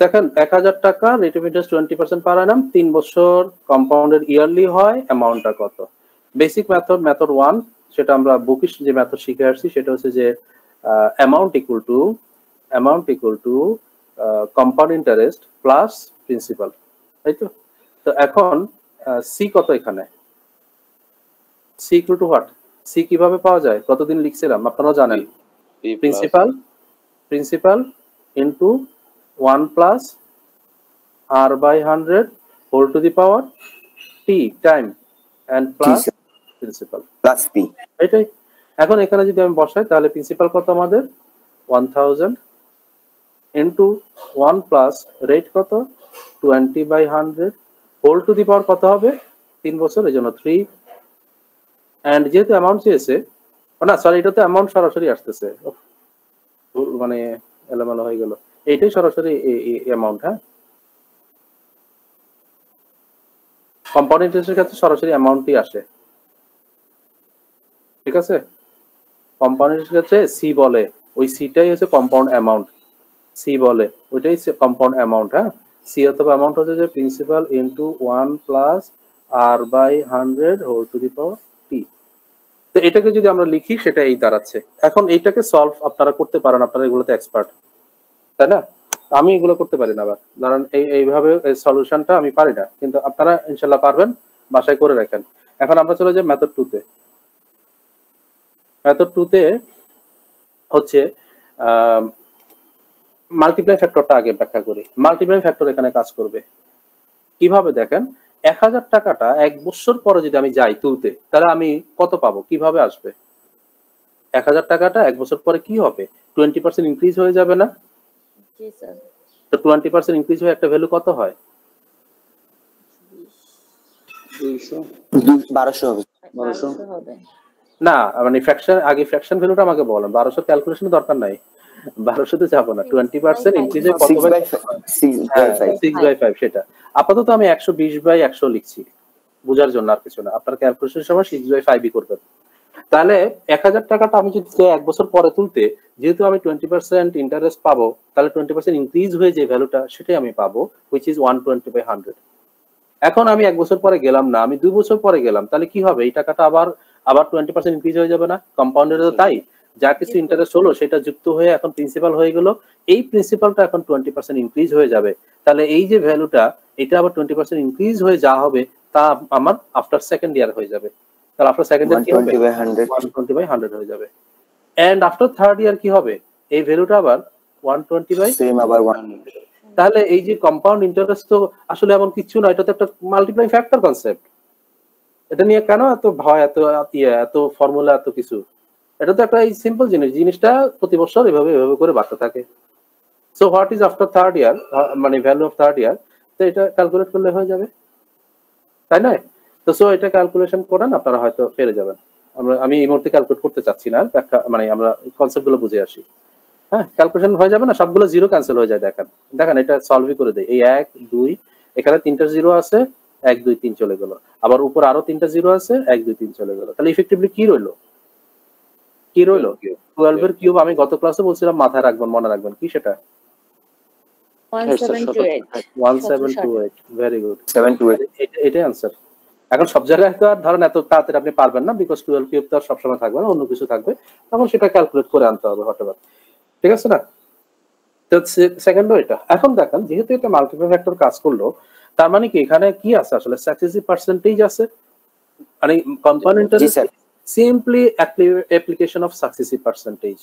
দেখেন 1000 টাকা rate of interest 20% পার অ্যানাম 3 বছর কম্পাউন্ডেড ইয়ারলি হয়, অ্যামাউন্টটা কত? বেসিক মেথড 1 সেটা আমরা বুকিশ যে মেথড শিখে আসছি সেটা হচ্ছে যে amount equal to compound interest plus principal, তাই তো? তো এখন সি কত এখানে? C equal to what? C কিভাবে পাওয়া যায়? কতদিন লিখছিলাম আপনারা জানেন। Principal into 1 plus r by 100 whole to the power t time and plus principal plus p, এটাই। এখন এখানে যদি আমি বসাই তাহলে প্রিন্সিপাল কত আমাদের 1000 ইনটু 1 প্লাস রেট কত 20 by 100 হোল টু দি পাওয়ার কত হবে 3 বছর, এই জন্য 3। এন্ড যেহেতু অ্যামাউন্ট চেয়েছে, না সরি এটা তো অ্যামাউন্ট সরাসরি আসতেছে, মানে এলোমেলো হয়ে গেল, এইটাই সরাসরি অ্যামাউন্ট। হ্যাঁ, কম্পাউন্ড ইন্টারেস্টের ক্ষেত্রে সরাসরি অ্যামাউন্টই আসে, ঠিক আছে? কম্পাউন্ড ইন্টারেস্টের ক্ষেত্রে সি বলে, ওই সিটাই হচ্ছে কম্পাউন্ড অ্যামাউন্ট, সি বলে ওইটাই কম্পাউন্ড অ্যামাউন্ট। হ্যাঁ, সি অথবা অ্যামাউন্ট হচ্ছে যে principal into 1 plus r by 100 whole to the power T. তো এটাকে যদি আমরা লিখি সেটা এই দাঁড়াচ্ছে। এখন এইটাকে সলভ আপনারা করতে পারেন, আপনারা এগুলোতে এক্সপার্ট, তাই না? আমি এগুলো করতে পারি না, আবার ধরেন এইভাবে সলিউশনটা আমি পারি না, কিন্তু আপনারা ইনশাল্লাহ পারবেন, বাসায় করে রাখেন। এখন আমরা চলে যাই মেথড 2 তে। মেথড 2 তে হচ্ছে মাল্টিপ্লাই ফ্যাক্টরটা আগে ব্যাখ্যা করি। মাল্টিপ্লাই ফ্যাক্টর এখানে কাজ করবে কিভাবে দেখেন, 1000 টাকাটা 1 বছর পরে যদি আমি যাই তুলতে তাহলে আমি কত পাবো, কিভাবে আসবে? 1000 টাকাটা 1 বছর পরে কি হবে? 20% ইনক্রিজ হয়ে যাবে না? জি স্যার। তো 20% ইনক্রিজ হয়ে একটা ভ্যালু কত হয়? 1200 হবে। 1200 হবে না, মানে ফ্র্যাকশন আগে ফ্র্যাকশন ভ্যালুটা আমাকে বলেন। 1200 ক্যালকুলেশন দরকার নাই, 1200 তে যাব না। 20% ইনক্রিজ হয়ে কত হবে? 6/5 সেটা। আপাতত আমি 120/100 লিখছি বোঝার জন্য, আর কিছু না। আপনার ক্যালকুলেশনের সময় 6/5ই করবেন। তাহলে 1000 টাকাটা আমি যদি 1 বছর পরে তুলতে, যেহেতু আমি 20% ইন্টারেস্ট পাবো, তাহলে 20% ইনক্রিজ হয়ে যে ভ্যালুটা সেটাই আমি পাবো, which is 120/100। এখন আমি 1 বছর পরে গেলাম না, আমি 2 বছর পরে গেলাম, তাহলে কি হবে? এই টাকাটা আবার 20% ইনক্রিজ হয়ে যাবে না? কম্পাউন্ডের তাই যা কিছু ইন্টারেস্ট হলো সেটা যুক্ত হয়ে এখন প্রিন্সিপাল হয়ে গেল, এই প্রিন্সিপালটা এখন 20% ইনক্রিজ হয়ে যাবে। তাহলে এই যে ভ্যালুটা এটা আবার 20% ইনক্রিজ হয়ে যা হবে তা আমার আফটার সেকেন্ড ইয়ার হয়ে যাবে। তাহলে আফটার সেকেন্ড ইয়ার কি হবে? 120/100 হয়ে যাবে। এন্ড আফটার থার্ড ইয়ার কি হবে? এই ভ্যালুটা আবার 120 সেম আবার 100। তাহলে এই যে কম্পাউন্ড ইন্টারেস্ট তো আসলে এমন কিছু না, এটা তো একটা মাল্টিপ্লাই ফ্যাক্টর কনসেপ্ট। এটা নিয়ে কেন এত ভয়, এত ফর্মুলা, এত কিছু? এটা তো একটা সিম্পল জিনিস, জিনিসটা প্রতি বছর এভাবে করে বাড়তে থাকে। So what is after third year, মানে ভ্যালু অফ থার্ড ইয়ার, তো এটা ক্যালকুলেট করলে হয়ে যাবে, তাই না? তো সো এটা ক্যালকুলেশন করেন, আপনারা হয়তো পেরে যাবেন। আমি এই মুহূর্তে ক্যালকুলেট করতে চাচ্ছি না, মানে আমরা কনসেপ্ট গুলো বুঝে আসি। হ্যাঁ, ক্যালকুলেশন হয়ে যাবে না, সবগুলো জিরো ক্যান্সেল হয়ে যায়। দেখেন এটা সলভই করে দেয়। এই 1 2 এখানে 3টা জিরো আছে, 1 2 3 চলে গেল, আবার উপর আরো 3টা জিরো আছে, 1 2 3 চলে গেল। তাহলে ইফেক্টিভলি কি রইলো? 12 এর কিউব। আমি গত ক্লাসে বলছিলাম মাথায় রাখবেন, মনে রাখবেন, কি সেটা? 1728। ভেরি গুড, 728, এটাই आंसर। এখন সব জায়গায় তো আর ধরেন এত তাড়াতাড়ি আপনি পারবেন না, বিকজ 12 কিউব তো সব সময় থাকবে না, অন্য কিছু থাকবে, তখন সেটা ক্যালকুলেট করে আনতে হবে হঠাৎ, ঠিক আছে না? তো সেকেন্ডও এটা। এখন দেখেন যেহেতু এটা মাল্টিপ্লাই ফ্যাক্টর কাজ করলো, তার মানে কি এখানে কি আছে আসলে? সাকসেসিভ পার্সেন্টেজ আছে, মানে compound interest simply application of successive percentage.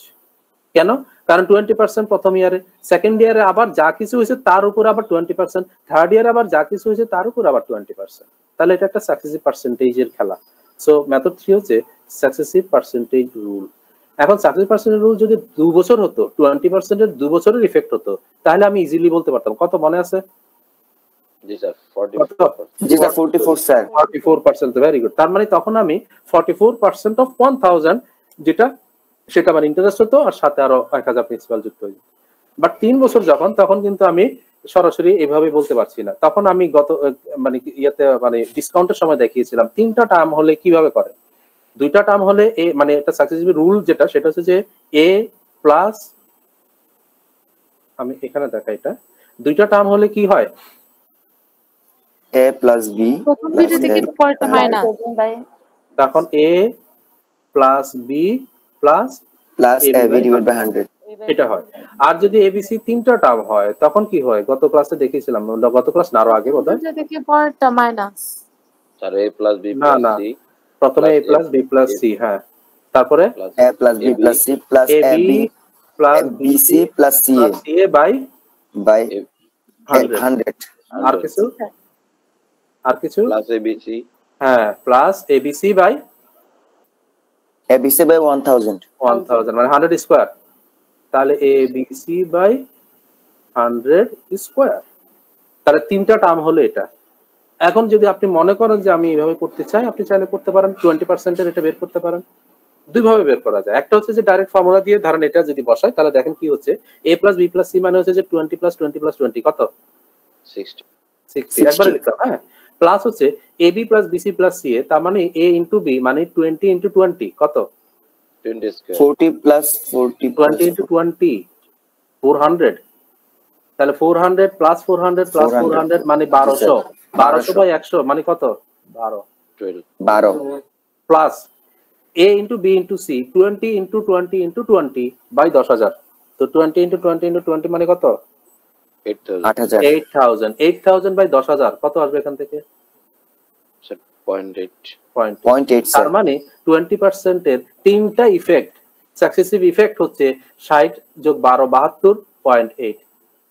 কেন? কারণ 20% প্রথম ইয়ারে, সেকেন্ড ইয়ারে আবার যা কিছু হয়েছে তার উপর আবার 20%, থার্ড ইয়ারে আবার যা কিছু হয়েছে তার উপর আবার 20%। তাহলে এটা একটা সাকসেসিভ পার্সেন্টেজের খেলা। সো মেথড 3 হচ্ছে সাকসেসিভ পার্সেন্টেজ রুল। এখন সাকসেসিভ পার্সেন্টেজ রুল যদি 2 বছর হতো, 20% এর 2 বছরের ইফেক্ট হতো, তাহলে আমি ইজিলি বলতে পারতাম। কত মনে আছে? জি স্যার 44%। জি স্যার 44 স্যার 44%। Very good. তার মানে তখন আমি 44% অফ 1000 যেটা সেটা আমার ইন্টারেস্ট হতো, আর সাথে আরো 1000 প্রিন্সিপাল যুক্ত হয়ে যেত। বাট 3 বছর যখন, তখন কিন্তু আমি সরাসরি এভাবে বলতে পারছি না। তখন আমি মানে মানে ডিসকাউন্টের সময় দেখিয়েছিলাম 3টা টার্ম হলে কিভাবে করে। 2টা টার্ম হলে মানে একটা সাকসেসিভ রুল যেটা, সেটা হচ্ছে যে a প্লাস, আমি এখানে দেখাই এটা, দুইটা টার্ম হলে কি হয়? a plus b প্রথম দুইটা থেকে পরেরটা মাইনাস তখন a plus b plus plus ab divided by 100 এটা হয়। আর যদি এবিসি তিনটা টার্ম হয় তখন কি হয়? গত ক্লাসে দেখিয়েছিলাম, গত ক্লাস না আরো আগে বোধহয়। দুইটা থেকে পরেরটা minus sir a plus b না plus না, c প্রথমে a plus b plus c, হ্যাঁ, তারপরে plus a plus b plus c plus ab ab plus bc plus ca ca by by 100। 100 আর কিছু? আর কিছু? plus abc হ্যাঁ, plus abc by abc by 1000 1000 মানে 100 স্কয়ার। তাহলে abc বাই 100 স্কয়ার। তাহলে তিনটা টার্ম হলো এটা। এখন যদি আপনি মনে করেন যে আমি এইভাবে করতে চাই, আপনি চাইলে করতে পারেন। 20% এর এটা বের করতে পারেন। দুই ভাবে বের করা যায়। একটা হচ্ছে যে ডাইরেক্ট ফর্মুলা দিয়ে ধরেন এটা যদি বসাই তাহলে দেখেন কি হচ্ছে, a plus b plus c মানে হচ্ছে যে 20 plus 20 plus 20 কত? 60 60 একবারে লিখলাম, হ্যাঁ। প্লাস হচ্ছে ab plus bc plus ca, তার মানে a into b মানে 20 into 20 কত? 20 square 40 plus 40 20 into 20 400। তাহলে 400 plus 400 plus 400 মানে 1200। 1200 বাই 100 মানে কত? 12 12 plus a into b into c 20 into 20 into 20 by 10000। তো 20 into 20 into 20 মানে কত? 8000 8000। 8000 বাই 10000 কত আসবে এখান থেকে? স্যার 0.8 0.8 তার মানে 20% এর তিনটা ইফেক্ট, সাকসেসিভ ইফেক্ট হচ্ছে 60 যোগ 12 72.8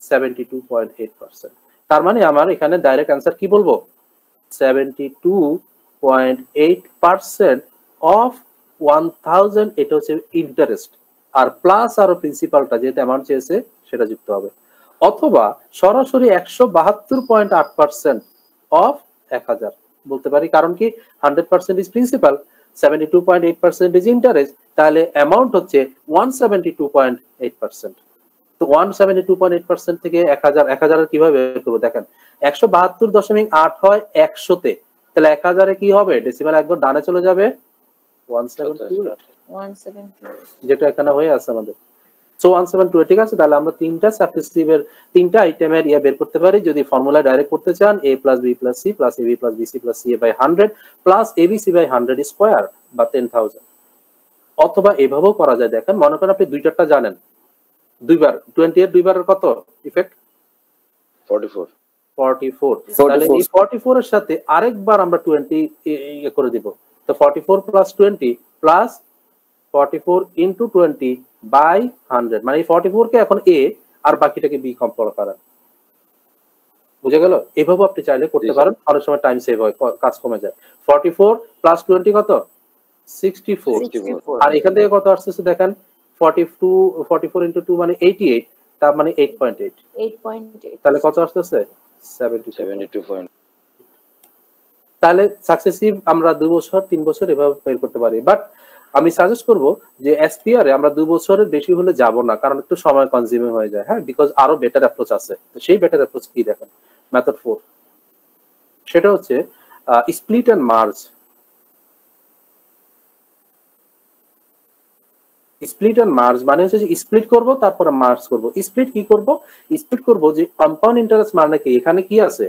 72.8%। তার মানে আমার এখানে ডাইরেক্ট অ্যান্সার কি বলবো? 72.8% অফ 1000। এটা হচ্ছে ইন্টারেস্ট, আর প্লাস আরো প্রিন্সিপালটা যেটা অ্যামাউন্ট চেয়েছে সেটা যুক্ত হবে, অথবা সরাসরি 172.8% অফ 1000 বলতে পারি। কারণ কি 100% ইজ প্রিন্সিপাল, 72.8% ইজ ইন্টারেস্ট, তাহলে অ্যামাউন্ট হচ্ছে 172.8%। তো 172.8% থেকে 1000 কিভাবে বের করবো? দেখেন 172.8 হয় 100 তে, তাহলে 1000 এ কি হবে? ডেসিমাল একদম ডানে চলে যাবে, 172 যেটা এখানে হয়ে আছে আমাদের। সো 172, ঠিক আছে। তাহলে আমরা তিনটা সাকসেসিভের তিনটা আইটেমের বের করতে পারি যদি ফর্মুলা ডাইরেক্ট করতে চান। a plus b plus c plus ab plus bc plus ca by 100 plus abc by 100 square বা 10000। অথবা এভাবেও করা যায়। দেখেন মনে করেন আপনি দুইটারটা জানেন, দুইবার 20 এর দুইবারের কত ইফেক্ট? 44। তাহলে এই 44 এর সাথে আরেকবার আমরা 20 করে দিব। তো 44 plus 20 plus 44 into 20 by 100 মানে 44 কে এখন a আর বাকিটাকে b কম্পেয়ার করেন। বুঝে গেল? এভাবে আপনি চাইলে করতে পারেন, অনেক সময় টাইম সেভ হয়, কাজ কমে যায়। 44 plus 20 কত? 64। আর এখান থেকে কত আসছে দেখেন, 44 into 2 মানে 88, তার মানে 8.8। তাহলে কত আসছে? 72. তাহলে সাকসেসিভ আমরা 2 বছর 3 বছর এভাবে বের করতে পারি। বাট আমি সাজেস্ট করব যে এসপিআর এ আমরা 2 বছরের বেশি হলে যাব না, কারণ একটু সময় কনজিউমিং হয়ে যায়, হ্যাঁ, বিকজ আরো বেটার অ্যাপ্রোচ আছে। তো সেই বেটার অ্যাপ্রোচ কি দেখেন, মেথড 4, সেটা হচ্ছে split and merge. Split and merge মানে হচ্ছে যে স্প্লিট করব তারপরে মার্জ করব। স্প্লিট কি করব? স্প্লিট করব যে কম্পাউন্ড ইন্টারেস্ট মানে কি, এখানে কি আছে?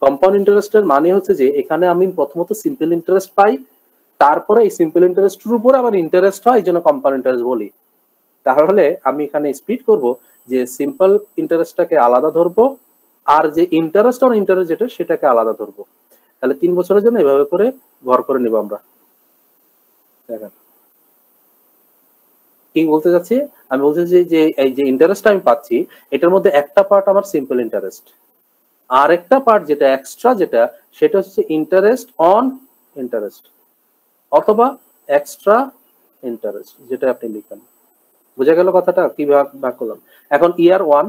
কম্পাউন্ড ইন্টারেস্টের মানে হচ্ছে যে এখানে আমি প্রথমত সিম্পল ইন্টারেস্ট পাই, তারপরে এই সিম্পল ইন্টারেস্টের উপরে আবার ইন্টারেস্ট হয়, এই জন্য কম্পাউন্ড ইন্টারেস্ট বলি। তাহলে আমি এখানে স্প্লিট করব যে সিম্পল ইন্টারেস্টটাকে আলাদা ধরবো, আর যে ইন্টারেস্ট অন ইন্টারেস্ট যেটা সেটাকে আলাদা ধরবো। তাহলে 3 বছরের জন্য এভাবে করে ঘর করে নিব আমরা। দেখেন কি বলতে যাচ্ছি, আমি বলতে চাচ্ছি যে এই যে ইন্টারেস্ট আমি পাচ্ছি এটার মধ্যে একটা পার্ট আমার সিম্পল ইন্টারেস্ট, আর একটা পার্ট যেটা এক্সট্রা, যেটা সেটা হচ্ছে ইন্টারেস্ট অন ইন্টারেস্ট অথবা এক্সট্রা ইন্টারেস্ট, যেটা আপনি লিখেন। বুঝা গেল কথাটা? কি ভাগ করলাম। এখন ইয়ার 1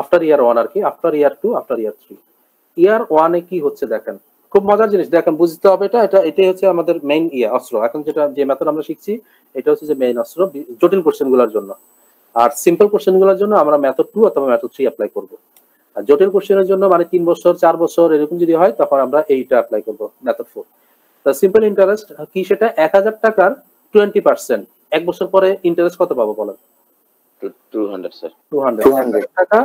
আফটার ইয়ার 1 আর কি, আফটার ইয়ার 2 আফটার ইয়ার 3। ইয়ার 1 এ কি হচ্ছে দেখেন, খুব মজার জিনিস, দেখেন বুঝতে হবে। এটাই হচ্ছে আমাদের মেইন অস্ত্র। এখন যেটা যে মেথড আমরা শিখছি এটা হচ্ছে যে মেইন অস্ত্র জটিল কোশ্চেনগুলোর জন্য। আর সিম্পল কোশ্চেনগুলোর জন্য আমরা মেথড 2 অথবা মেথড 3 অ্যাপ্লাই করব। আর জটিল কোশ্চেনের জন্য মানে 3 বছর 4 বছর এরকম যদি হয় তখন আমরা এইটা অ্যাপ্লাই করব, মেথড 4। তো সিম্পল ইন্টারেস্ট কি, সেটা 1000 টাকার 20%। এক বছর পরে ইন্টারেস্ট কত পাবো বলেন? 200 স্যার। 200 টাকা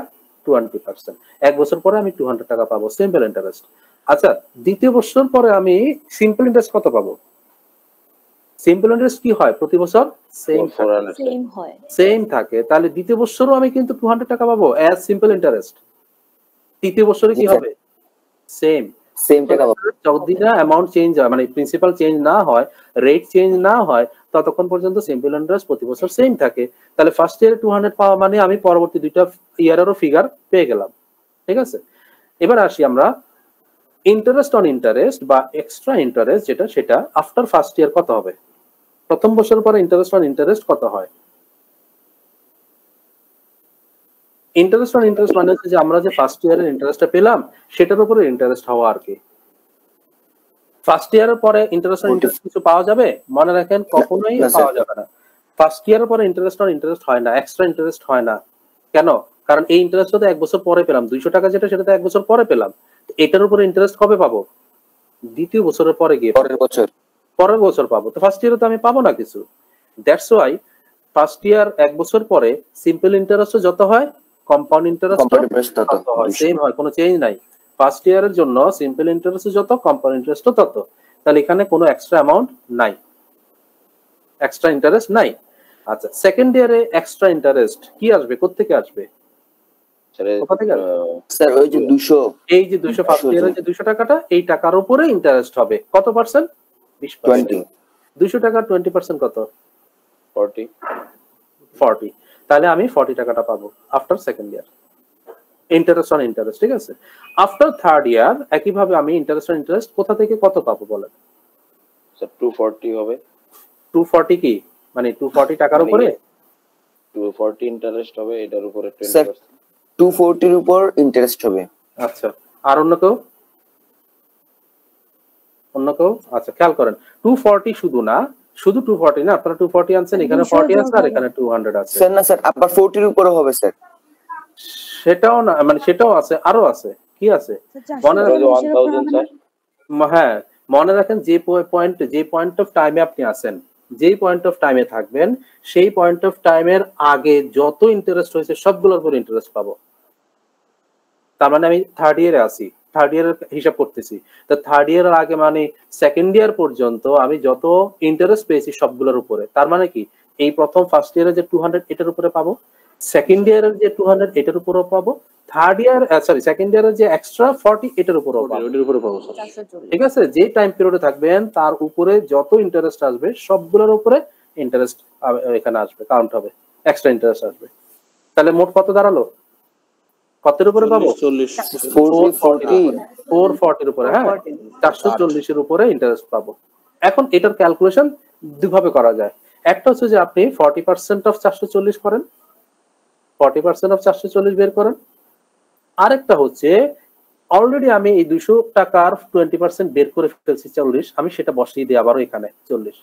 20%। 1 বছর পরে আমি 200 টাকা পাবো সিম্পল ইন্টারেস্ট। আচ্ছা, দ্বিতীয় বছর পরে আমি সিম্পল ইন্টারেস্ট কত পাবো? সিম্পল ইন্টারেস্ট কি হয় প্রতি বছর? সেম হয়, সেম থাকে। তাহলে দ্বিতীয় বছরও আমি কিন্তু 200 টাকা পাবো অ্যাজ সিম্পল ইন্টারেস্ট। তৃতীয় বছরে কি হবে? সেম টাকা পাবো। যদি না অ্যামাউন্ট চেঞ্জ হয়, মানে প্রিন্সিপাল চেঞ্জ না হয়, রেট চেঞ্জ না হয়, ততক্ষণ পর্যন্ত সিম্পল ইন্টারেস্ট প্রতি বছর সেম থাকে। তাহলে ফার্স্ট ইয়ারে 200 পাওয়া মানে আমি পরবর্তী দুইটা ইয়ারেরও ফিগার পেয়ে গেলাম। ঠিক আছে, এবার আসি আমরা ইন্টারেস্ট অন ইন্টারেস্ট বা এক্সট্রা ইন্টারেস্ট যেটা, সেটা আফটার ফার্স্ট ইয়ার কত হবে? প্রথম বছর পরে ইন্টারেস্ট অন ইন্টারেস্ট কত হয়? ইন্টারেস্ট অন ইন্টারেস্ট মানে হচ্ছে যে আমরা যে ফার্স্ট ইয়ারের ইন্টারেস্টটা পেলাম সেটার উপরে ইন্টারেস্ট হওয়া আর কি। ফার্স্ট ইয়ারের পরে ইন্টারেস্ট অন ইন্টারেস্ট কিছু পাওয়া যাবে? মনে রাখেন কখনোই পাওয়া যাবে না। ফার্স্ট ইয়ারের পরে ইন্টারেস্ট অন ইন্টারেস্ট হয় না, এক্সট্রা ইন্টারেস্ট হয় না। কেন? কারণ এই ইন্টারেস্টটা তো 1 বছর পরে পেলাম। 200 টাকা যেটা, সেটা তো 1 বছর পরে পেলাম। এটার উপরে ইন্টারেস্ট কবে পাবো? দ্বিতীয় বছরের পরে গিয়ে পরের বছর পাবো। তো ফার্স্ট ইয়ারে তো আমি পাবো না কিছু। দ্যাটস ওয়াই ফার্স্ট ইয়ার 1 বছর পরে সিম্পল ইন্টারেস্ট যত হয়, কম্পাউন্ড ইন্টারেস্ট তত হয়, সেম হয়, কোনো চেঞ্জ নাই। ফার্স্ট ইয়ারের জন্য সিম্পল ইন্টারেস্ট যত, কম্পাউন্ড ইন্টারেস্ট তত। তাহলে এখানে কোনো এক্সট্রা অ্যামাউন্ট নাই, এক্সট্রা ইন্টারেস্ট নাই। আচ্ছা, সেকেন্ড ইয়ারে এক্সট্রা ইন্টারেস্ট কি আসবে? কোত্থেকে আসবে? স্যার ওই যে 200, এই যে 200 ফার্স্ট ইয়ারে যে 200 টাকাটা, এই টাকার উপরে ইন্টারেস্ট হবে কত পার্সেন্ট? 20%। 200 টাকা 20% কত? 40। তাহলে আমি 40 টাকাটা পাবো after second year interest on interest. ঠিক আছে, আফটার থার্ড ইয়ার একইভাবে আমি ইন্টারেস্ট অন ইন্টারেস্ট কোথা থেকে কত পাবো বলেন? স্যার 240 হবে। 240 কি মানে 240 টাকার উপরে 240 ইন্টারেস্ট হবে, এটার উপরে 20%। 240 এর উপর ইন্টারেস্ট হবে। আচ্ছা, আর অন্য কেউ? আচ্ছা, খেয়াল করেন 240 শুধু না, শুধু 240 না, আপনারা 240 আনছেন, এখানে 40 আছে আর এখানে 200 আছে। স্যার না স্যার, আবার 40 এর উপরে হবে স্যার। সেটাও না, মানে সেটাও আছে, আরো আছে। কি আছে মনে রাখেন? 1000 স্যার। হ্যাঁ, মনে রাখেন যে পয়েন্ট অফ টাইমে আপনি আছেন, যেই পয়েন্ট অফ টাইমে থাকবেন, সেই পয়েন্ট অফ টাইমের আগে যত ইন্টারেস্ট হয়েছে সবগুলোর উপর ইন্টারেস্ট পাবো। তার মানে আমি থার্ড ইয়ারে আছি, থার্ড ইয়ারের হিসাব করতেছি। তো থার্ড ইয়ারের আগে মানে সেকেন্ড ইয়ার পর্যন্ত আমি যত ইন্টারেস্ট পেয়েছি সবগুলোর উপরে। তার মানে কি, এই প্রথম ফার্স্ট ইয়ারে যে 200 এটার উপরে পাবো, সেকেন্ড ইয়ারের যে 200 এটার উপরেও পাবো, থার্ড ইয়ার সেকেন্ড ইয়ারের যে এক্সট্রা 40 এটার উপরেও পাবো। ঠিক আছে, যে টাইম পিরিয়ডে থাকবেন তার উপরে যত ইন্টারেস্ট আসবে সবগুলোর উপরে ইন্টারেস্ট এখানে আসবে, কাউন্ট হবে, এক্সট্রা ইন্টারেস্ট আসবে। তাহলে মোট কত দাঁড়ালো? কতের উপরে পাবো? 440 এর উপরে। হ্যাঁ, 440 এর উপরে ইন্টারেস্ট পাবো। এখন এটার ক্যালকুলেশন দুভাবে করা যায়। একটা হচ্ছে যে আপনি 40% অফ 440 করেন, 40% অফ 440 বের করেন। আরেকটা হচ্ছে অলরেডি আমি এই 200 টাকার 20% বের করে ফেলছি 40, আমি সেটা বসিয়ে দিই আবারও এখানে 40।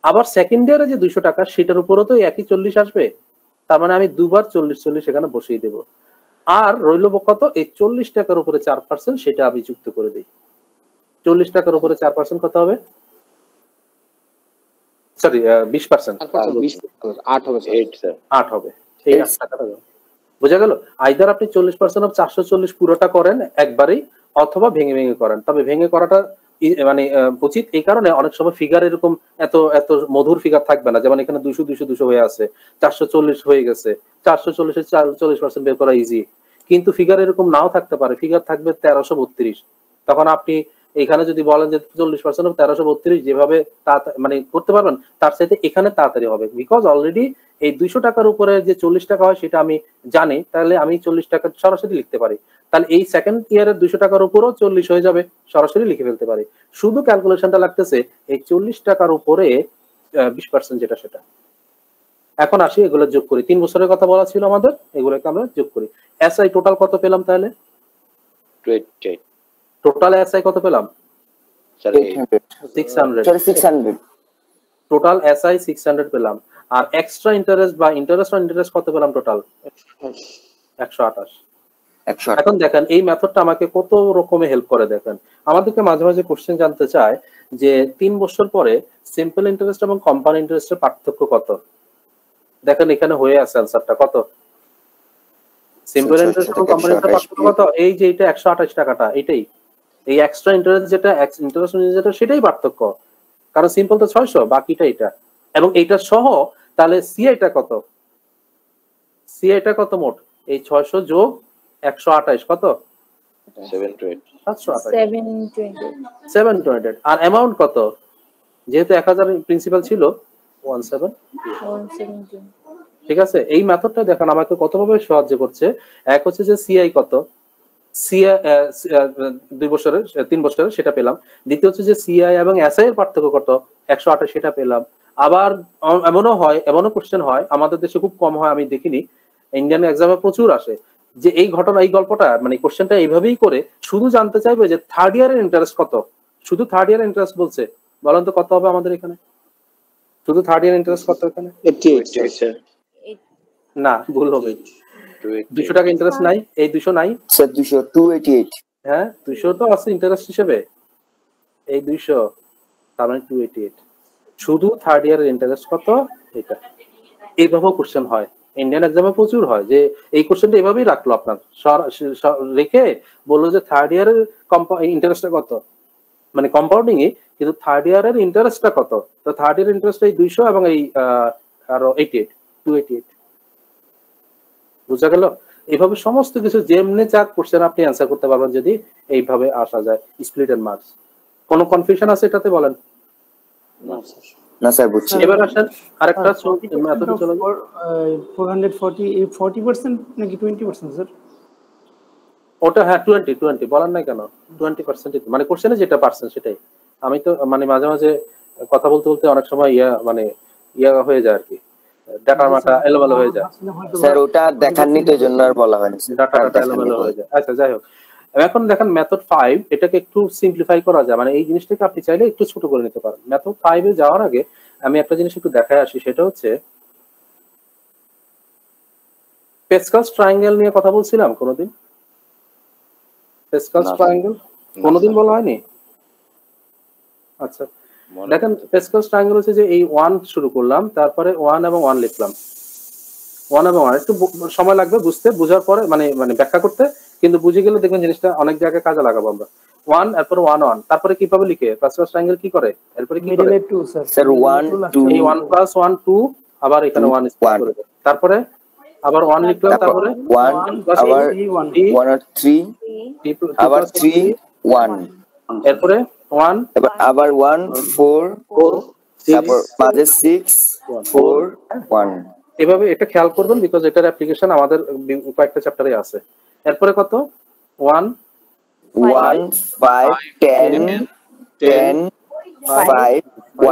আবার সেকেন্ড ইয়ারে যে 200 টাকা সেটার উপরও তো একই 40 আসবে। তার মানে আমি দুবার 40 এখানে বসিয়ে দেব। আর রইল কত? এই 40 টাকার উপরে 4% সেটা আমি যুক্ত করে দিই। 40 টাকার উপরে 4% কত হবে? সরি 20%। 8 হবে স্যার। 8 হবে। এই 8 টাকাটা বোঝা গেল? আইদার আপনি 40% অফ 440 পুরোটা করেন একবারেই, অথবা ভেঙে ভেঙে করেন। তবে ভেঙে করাটা মানে উচিত এই কারণে অনেক সময় ফিগার এরকম এত মধুর ফিগার থাকবে না। যেমন এখানে 200 হয়ে আছে, 440 হয়ে গেছে, 440 এর 40% বের করা ইজি। কিন্তু ফিগার এরকম নাও থাকতে পারে, ফিগার থাকবে 1332। তখন আপনি এখানে যদি বলেন যে 40% অফ 1332 যেভাবে মানে করতে পারবেন, তার সাথে এখানে তাড়াতাড়ি হবে। বিকজ অলরেডি এই 200 টাকার উপরে যে 40 টাকা হয় সেটা আমি জানি, তাহলে আমি 40 টাকা সরাসরি লিখতে পারি। তাহলে এই সেকেন্ড ইয়ারের 200 টাকার উপরও 40 হয়ে যাবে, সরাসরি লিখে ফেলতে পারি। শুধু ক্যালকুলেশনটা লাগতেছে এই 40 টাকার উপরে 20% যেটা, সেটা। এখন আসি এগুলো যোগ করি। 3 বছরের কথা বলা ছিল আমাদের, এগুলোকে আমরা যোগ করি। এসআই টোটাল কত পেলাম তাহলে? 28। টোটাল এসআই কত পেলাম? 600। টোটাল এসআই 600 পেলাম। আর এক্সট্রা ইন্টারেস্ট বা ইন্টারেস্ট অন ইন্টারেস্ট কত পেলাম টোটাল? 128। এখন দেখেন এই মেথডটা আমাকে কত রকমে হেল্প করে। দেখেন আমাদেরকে মাঝে মাঝে কোশ্চেন জানতে চায় যে 3 বছর পরে সিম্পল ইন্টারেস্ট এবং কম্পাউন্ড ইন্টারেস্টের পার্থক্য কত। দেখেন এখানে হয়ে আছে অ্যানসারটা কত? সিম্পল ইন্টারেস্ট এবং কম্পাউন্ড ইন্টারেস্ট পার্থক্য কত? এই যে এটা 128 টাকাটা, এটাই এই এক্সট্রা ইন্টারেস্ট যেটা ইন্টারেস্ট যেটা সেটাই পার্থক্য, কারণ সিম্পল তো 600, বাকিটা এটা এবং এইটা সহ। তাহলে সিআইটা কত? সিআইটা কত মোট? এই 600 যোগ 128 কত? 728 আর অ্যামাউন্ট কত? যেহেতু 1000 প্রিন্সিপাল ছিল 17। ঠিক আছে, এই মেথডটা দেখেন আমাকে কতভাবে সাহায্য করছে। এক হচ্ছে যে সিআই কত, সিআই 2 বছরের 3 বছরের সেটা পেলাম। দ্বিতীয় হচ্ছে যে সিআই এবং এসআই এর পার্থক্য কত, 128 সেটা পেলাম। আবার এমনও কোশ্চেন হয় আমাদের দেশে খুব কম হয়, আমি দেখিনি, ইন্ডিয়ান এক্সামে প্রচুর আসে, যে এই ঘটনা এই গল্পটা মানে কোশ্চেনটা এইভাবেই করে শুধু জানতে চাইবে যে থার্ড ইয়ারের ইন্টারেস্ট কত, শুধু থার্ড ইয়ারের ইন্টারেস্ট বলছে, বলেন তো কত হবে আমাদের এখানে? শুধু থার্ড ইয়ার ইন্টারেস্ট কত এখানে? 88 না, ভুল হবে, 200 টাকা ইন্টারেস্ট নাই, এই 200 নাই স্যার 288। হ্যাঁ 200 তো আছে ইন্টারেস্ট হিসেবে, এই 200 তার মানে 288। শুধু থার্ড ইয়ারের ইন্টারেস্ট কত এটা। এইভাবেও কোশ্চেন হয় ইন্ডিয়ান এক্সামে প্রচুর হয়, যে এই কোশ্চেনটা এভাবেই রাখলো আপনার রেখে বললো যে থার্ড ইয়ারের ইন্টারেস্টটা কত, মানে কম্পাউন্ডিং এ, কিন্তু থার্ড ইয়ারের ইন্টারেস্টটা কত? তো থার্ড ইয়ারের ইন্টারেস্ট এই 200 এবং এই আরো 288। বুঝা গেল? এইভাবে সমস্ত কিছু যেমনি চাক কোশ্চেন আপনি অ্যান্সার করতে পারবেন যদি এইভাবে আসা যায় স্প্লিট এন্ড মার্কস। কোনো কনফিউশন আছে এটাতে বলেন? না স্যার বুঝছি। এবার আসেন আরেকটা মেথডে চলে যাই। 440 এই 40% নাকি 20% স্যার? ওটা হ্যাঁ 20 বলার নাই কেন, 20% মানে কোশ্চেনে যেটা পার্সেন্ট সেটাই। আমি তো মানে মাঝে মাঝে কথা বলতে বলতে অনেক সময় ইয়া হয়ে যায় আর কি, ডাটা মাটা এলোমেলো হয়ে যায়। স্যার ওটা দেখাননি তো এজন্য আর বলা হয়নি, ডাটা এলোমেলো হয়ে যায়। আচ্ছা যাই হোক, এখন দেখেন মেথড 5 এটাকে একটু সিম্পলিফাই করা যায়, মানে এই জিনিসটাকে আপনি চাইলে একটু ছোট করে নিতে পারেন। মেথড 5 এ যাওয়ার আগে আমি একটা জিনিস একটু দেখায় আসি, সেটা হচ্ছে প্যাসকালস ট্রায়াঙ্গেল নিয়ে কথা বলছিলাম কোনোদিন? প্যাসকালস ট্রায়াঙ্গেল কোনোদিন বলা হয়নি? আচ্ছা দেখেন প্যাসকালস ট্রায়াঙ্গেল হচ্ছে যে এই 1 শুরু করলাম, তারপরে 1 এবং 1 লিখলাম, 1 এবং 1 একটু সময় লাগবে বুঝতে, বোঝার পরে মানে ব্যাখ্যা করতে, কিন্তু বুঝে গেলে দেখবেন জিনিসটা অনেক জায়গায় কাজে লাগাবো আমরা। 1 এরপর 1 1 তারপরে কিভাবে লিখে প্যাসকালস ট্রায়াঙ্গেল কি করে, এরপরে কি করে? স্যার 1 2 এই 1 + 1 2 আবার এখানে 1 স্কয়ার করে দেব, তারপরে আবার 1 লিখলাম, তারপরে 1 আবার 1 আর 3 আবার 3 1 এরপরে 1 আবার 1 4 তারপর মাঝে 6 4 1। এভাবে এটা খেয়াল করবেন, বিকজ এটার অ্যাপ্লিকেশন আমাদের কয়েকটা চ্যাপ্টারে আছে। এরপরে কত? 1 1 5 10 10 5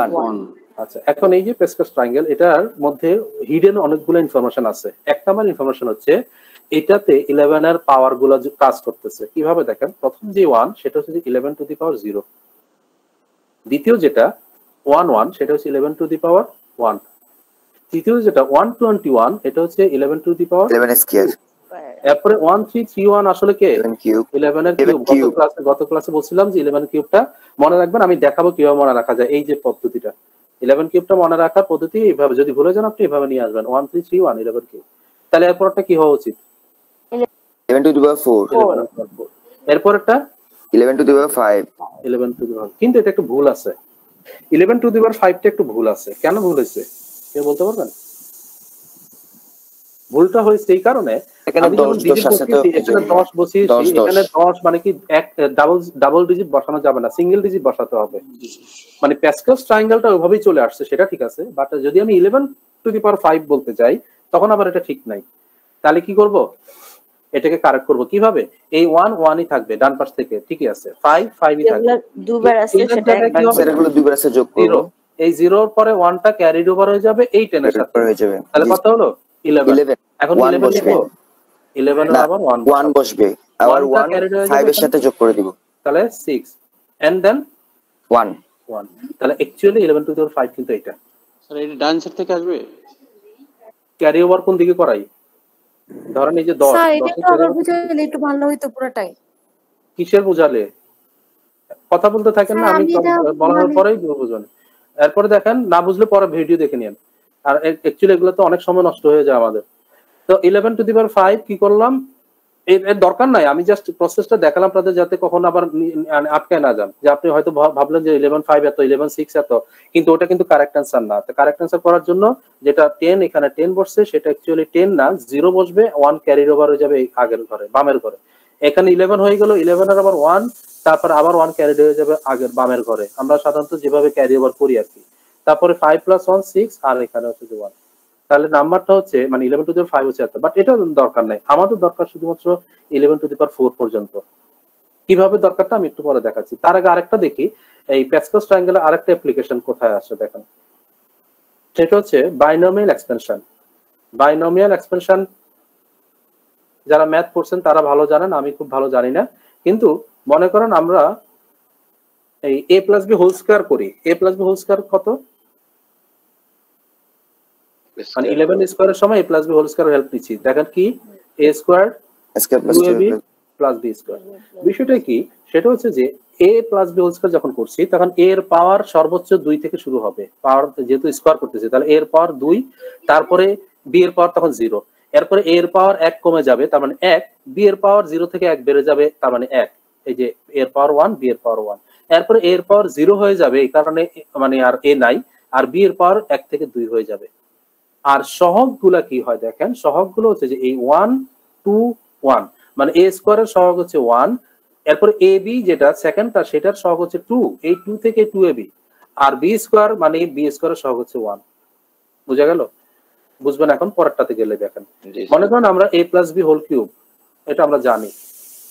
1। আচ্ছা এখন এই যে প্যাসকালস ট্রায়াঙ্গেল, এটার মধ্যে হিডেন অনেকগুলো ইনফরমেশন আছে। এক নাম্বার ইনফরমেশন হচ্ছে এটাতে 11 এর পাওয়ার গুলো কাজ করতেছে কিভাবে দেখেন। প্রথম যে 1 সেটা হচ্ছে 11 টু দি পাওয়ার 0, দ্বিতীয় যেটা 1 1 সেটা হচ্ছে 11 টু দি পাওয়ার 1, তৃতীয় যেটা 121 এটা হচ্ছে 11 টু দি পাওয়ার 11 স্কয়ার। এরপরে 1331 আসলে কে? 11 এর কিউব। গত ক্লাসে বলছিলাম যে 11 কিউবটা মনে রাখবেন, আমি দেখাবো কিভাবে মনে রাখা যায়। এই যে পদ্ধতিটা 11 কিউবটা মনে রাখার পদ্ধতি এইভাবে, যদি ভুলে যান আপনি এভাবে নিয়ে আসবেন 1331 11 কিউব। তাহলে এরপরটা কি হওয়া উচিত? 11 টু দি পাওয়ার 4। এরপরটা 11 two the power 5। 11 two the পাওয়ার, কিন্তু এটা একটু ভুল আছে। 11 টু দি পাওয়ার 5 টা একটু ভুল আছে। কেন ভুল হয়েছে কেউ বলতে পারবেন? ভুলটা হয়েছে এই কারণে এখানে 10 বসিয়েছি, এখানে 10 মানে কি এক ডাবল ডিজিট বসানো যাবে না, সিঙ্গেল ডিজিট বসাতে হবে। মানে প্যাসকালস ট্রায়াঙ্গেলটা ওইভাবেই চলে আসছে, সেটা ঠিক আছে, বাট যদি আমি 11 টু দি পাওয়ার 5 বলতে যাই তখন আবার এটা ঠিক নাই। তাহলে কি করব? এটাকে কারেক্ট করব কিভাবে? এই 1 1ই থাকবে ডান পাশ থেকে, ঠিকই আছে, 5 5ই থাকবে, দুবার আছে সেটা এগুলো দুবার আছে যোগ করব। এই 0 এর পরে 1টা ক্যারিড ওভার হয়ে যাবে এই 10 এর সাথে হয়ে যাবে। তাহলে কত হলো? 11। এখন 11 লিখব, 11 এর আবার 1 বসবে, আবার 1 5 এর সাথে যোগ করে দিব, তাহলে 6 এন্ড দেন 1 1। তাহলে অ্যাকচুয়ালি 11 টু দি পাওয়ার 5 কিন্তু এটা। স্যার এটা ডান সাইড থেকে আসবে, ক্যারি ওভার কোন দিকে করাই? ধরেন এই যে 10 স্যার এটা তো আবার বুঝাইলে একটু ভালো হইতো পুরোটাই। কিসের বুঝালে? কথা বলতে থাকেন না, আমি বলার পরেই বুঝবেন। এরপরে দেখেন, না বুঝলে পরে ভিডিও দেখে নিন। আর অ্যাকচুয়ালি এগুলো তো অনেক সময় নষ্ট হয়ে যায় আমাদের। তো 11 টু দি পাওয়ার 5 কি করলাম, এর দরকার নাই, আমি জাস্ট প্রসেসটা দেখালাম আপনাদের যাতে কখনো আবার আটকায় না যান, যে আপনি হয়তো ভাবলেন যে 11.5 এত, 11.6 এত, কিন্তু ওটা কিন্তু কারেক্ট অ্যান্সার না। তো কারেক্ট অ্যান্সার করার জন্য যেটা 10 এখানে 10 বসছে, সেটা অ্যাকচুয়ালি 10 না, 0 বসবে, 1 ক্যারির ওভার হয়ে যাবে আগের ঘরে, বামের ঘরে। এখানে 11 হয়ে গেল, 11 এর আবার 1, তারপর আবার 1 ক্যারিড হয়ে যাবে আগের বামের ঘরে, আমরা সাধারণত যেভাবে ক্যারি ওভার করি আর কি। তারপরে 5 + 1 6, আর এখানে হচ্ছে 1। তাহলে নাম্বারটা হচ্ছে মানে 11 টু দি পাওয়ার 5 হচ্ছে এত, বাট এটা দরকার নাই, আমাদের দরকার শুধুমাত্র 11 টু দি পাওয়ার 4 পর্যন্ত। কিভাবে দরকারটা আমি একটু পরে দেখাচ্ছি। তার আগে আরেকটা দেখি, এই প্যাসকেলস ট্রায়াঙ্গেলের আরেকটা অ্যাপ্লিকেশন কোথায় আসে দেখেন, সেটা হচ্ছে বাইনোমিয়াল এক্সপেনশন। বাইনোমিয়াল এক্সপেনশন যারা ম্যাথ পড়ছেন তারা ভালো জানেন, আমি খুব ভালো জানি না। কিন্তু মনে করেন আমরা এই a + b হোল স্কয়ার করি, a + b হোল স্কয়ার কত, মানে 11 স্কয়ারের সময় a + b whole square help নিচ্ছি, দেখেন কি a square 2ab + b square. বিষয়টা কি, সেটা হচ্ছে যে a + b হোল স্কয়ার যখন করছি তখন a এর পাওয়ার সর্বোচ্চ 2 থেকে শুরু হবে, পাওয়ার যেহেতু স্কয়ার করতেছি, তাহলে a এর পাওয়ার 2, তারপরে b এর পাওয়ার তখন 0, এরপরে a এর পাওয়ার 1 কমে যাবে, তার মানে 1, b এর পাওয়ার 0 থেকে 1 বেড়ে যাবে, তার মানে 1, এই যে a এর পাওয়ার 1, b এর পাওয়ার 1, এরপরে a এর পাওয়ার 0 হয়ে যাবে, এই কারণে মানে আর a নাই, আর b এর পাওয়ার 1 থেকে 2 হয়ে যাবে। আর সহগগুলা কি হয় দেখেন, সহগগুলো হচ্ছে যে এই 1 2 1, মানে a স্কয়ারের সহগ হচ্ছে 1, এরপর ab যেটা সেকেন্ডটা সেটার সহগ হচ্ছে 2, এই 2 থেকে 2ab, আর b স্কয়ার মানে b স্কয়ারের সহগ হচ্ছে 1। বুঝা গেল? বুঝবেন এখন পরেরটাতে গেলে দেখেন। মনে করেন আমরা a + b হোল কিউব, এটা আমরা জানি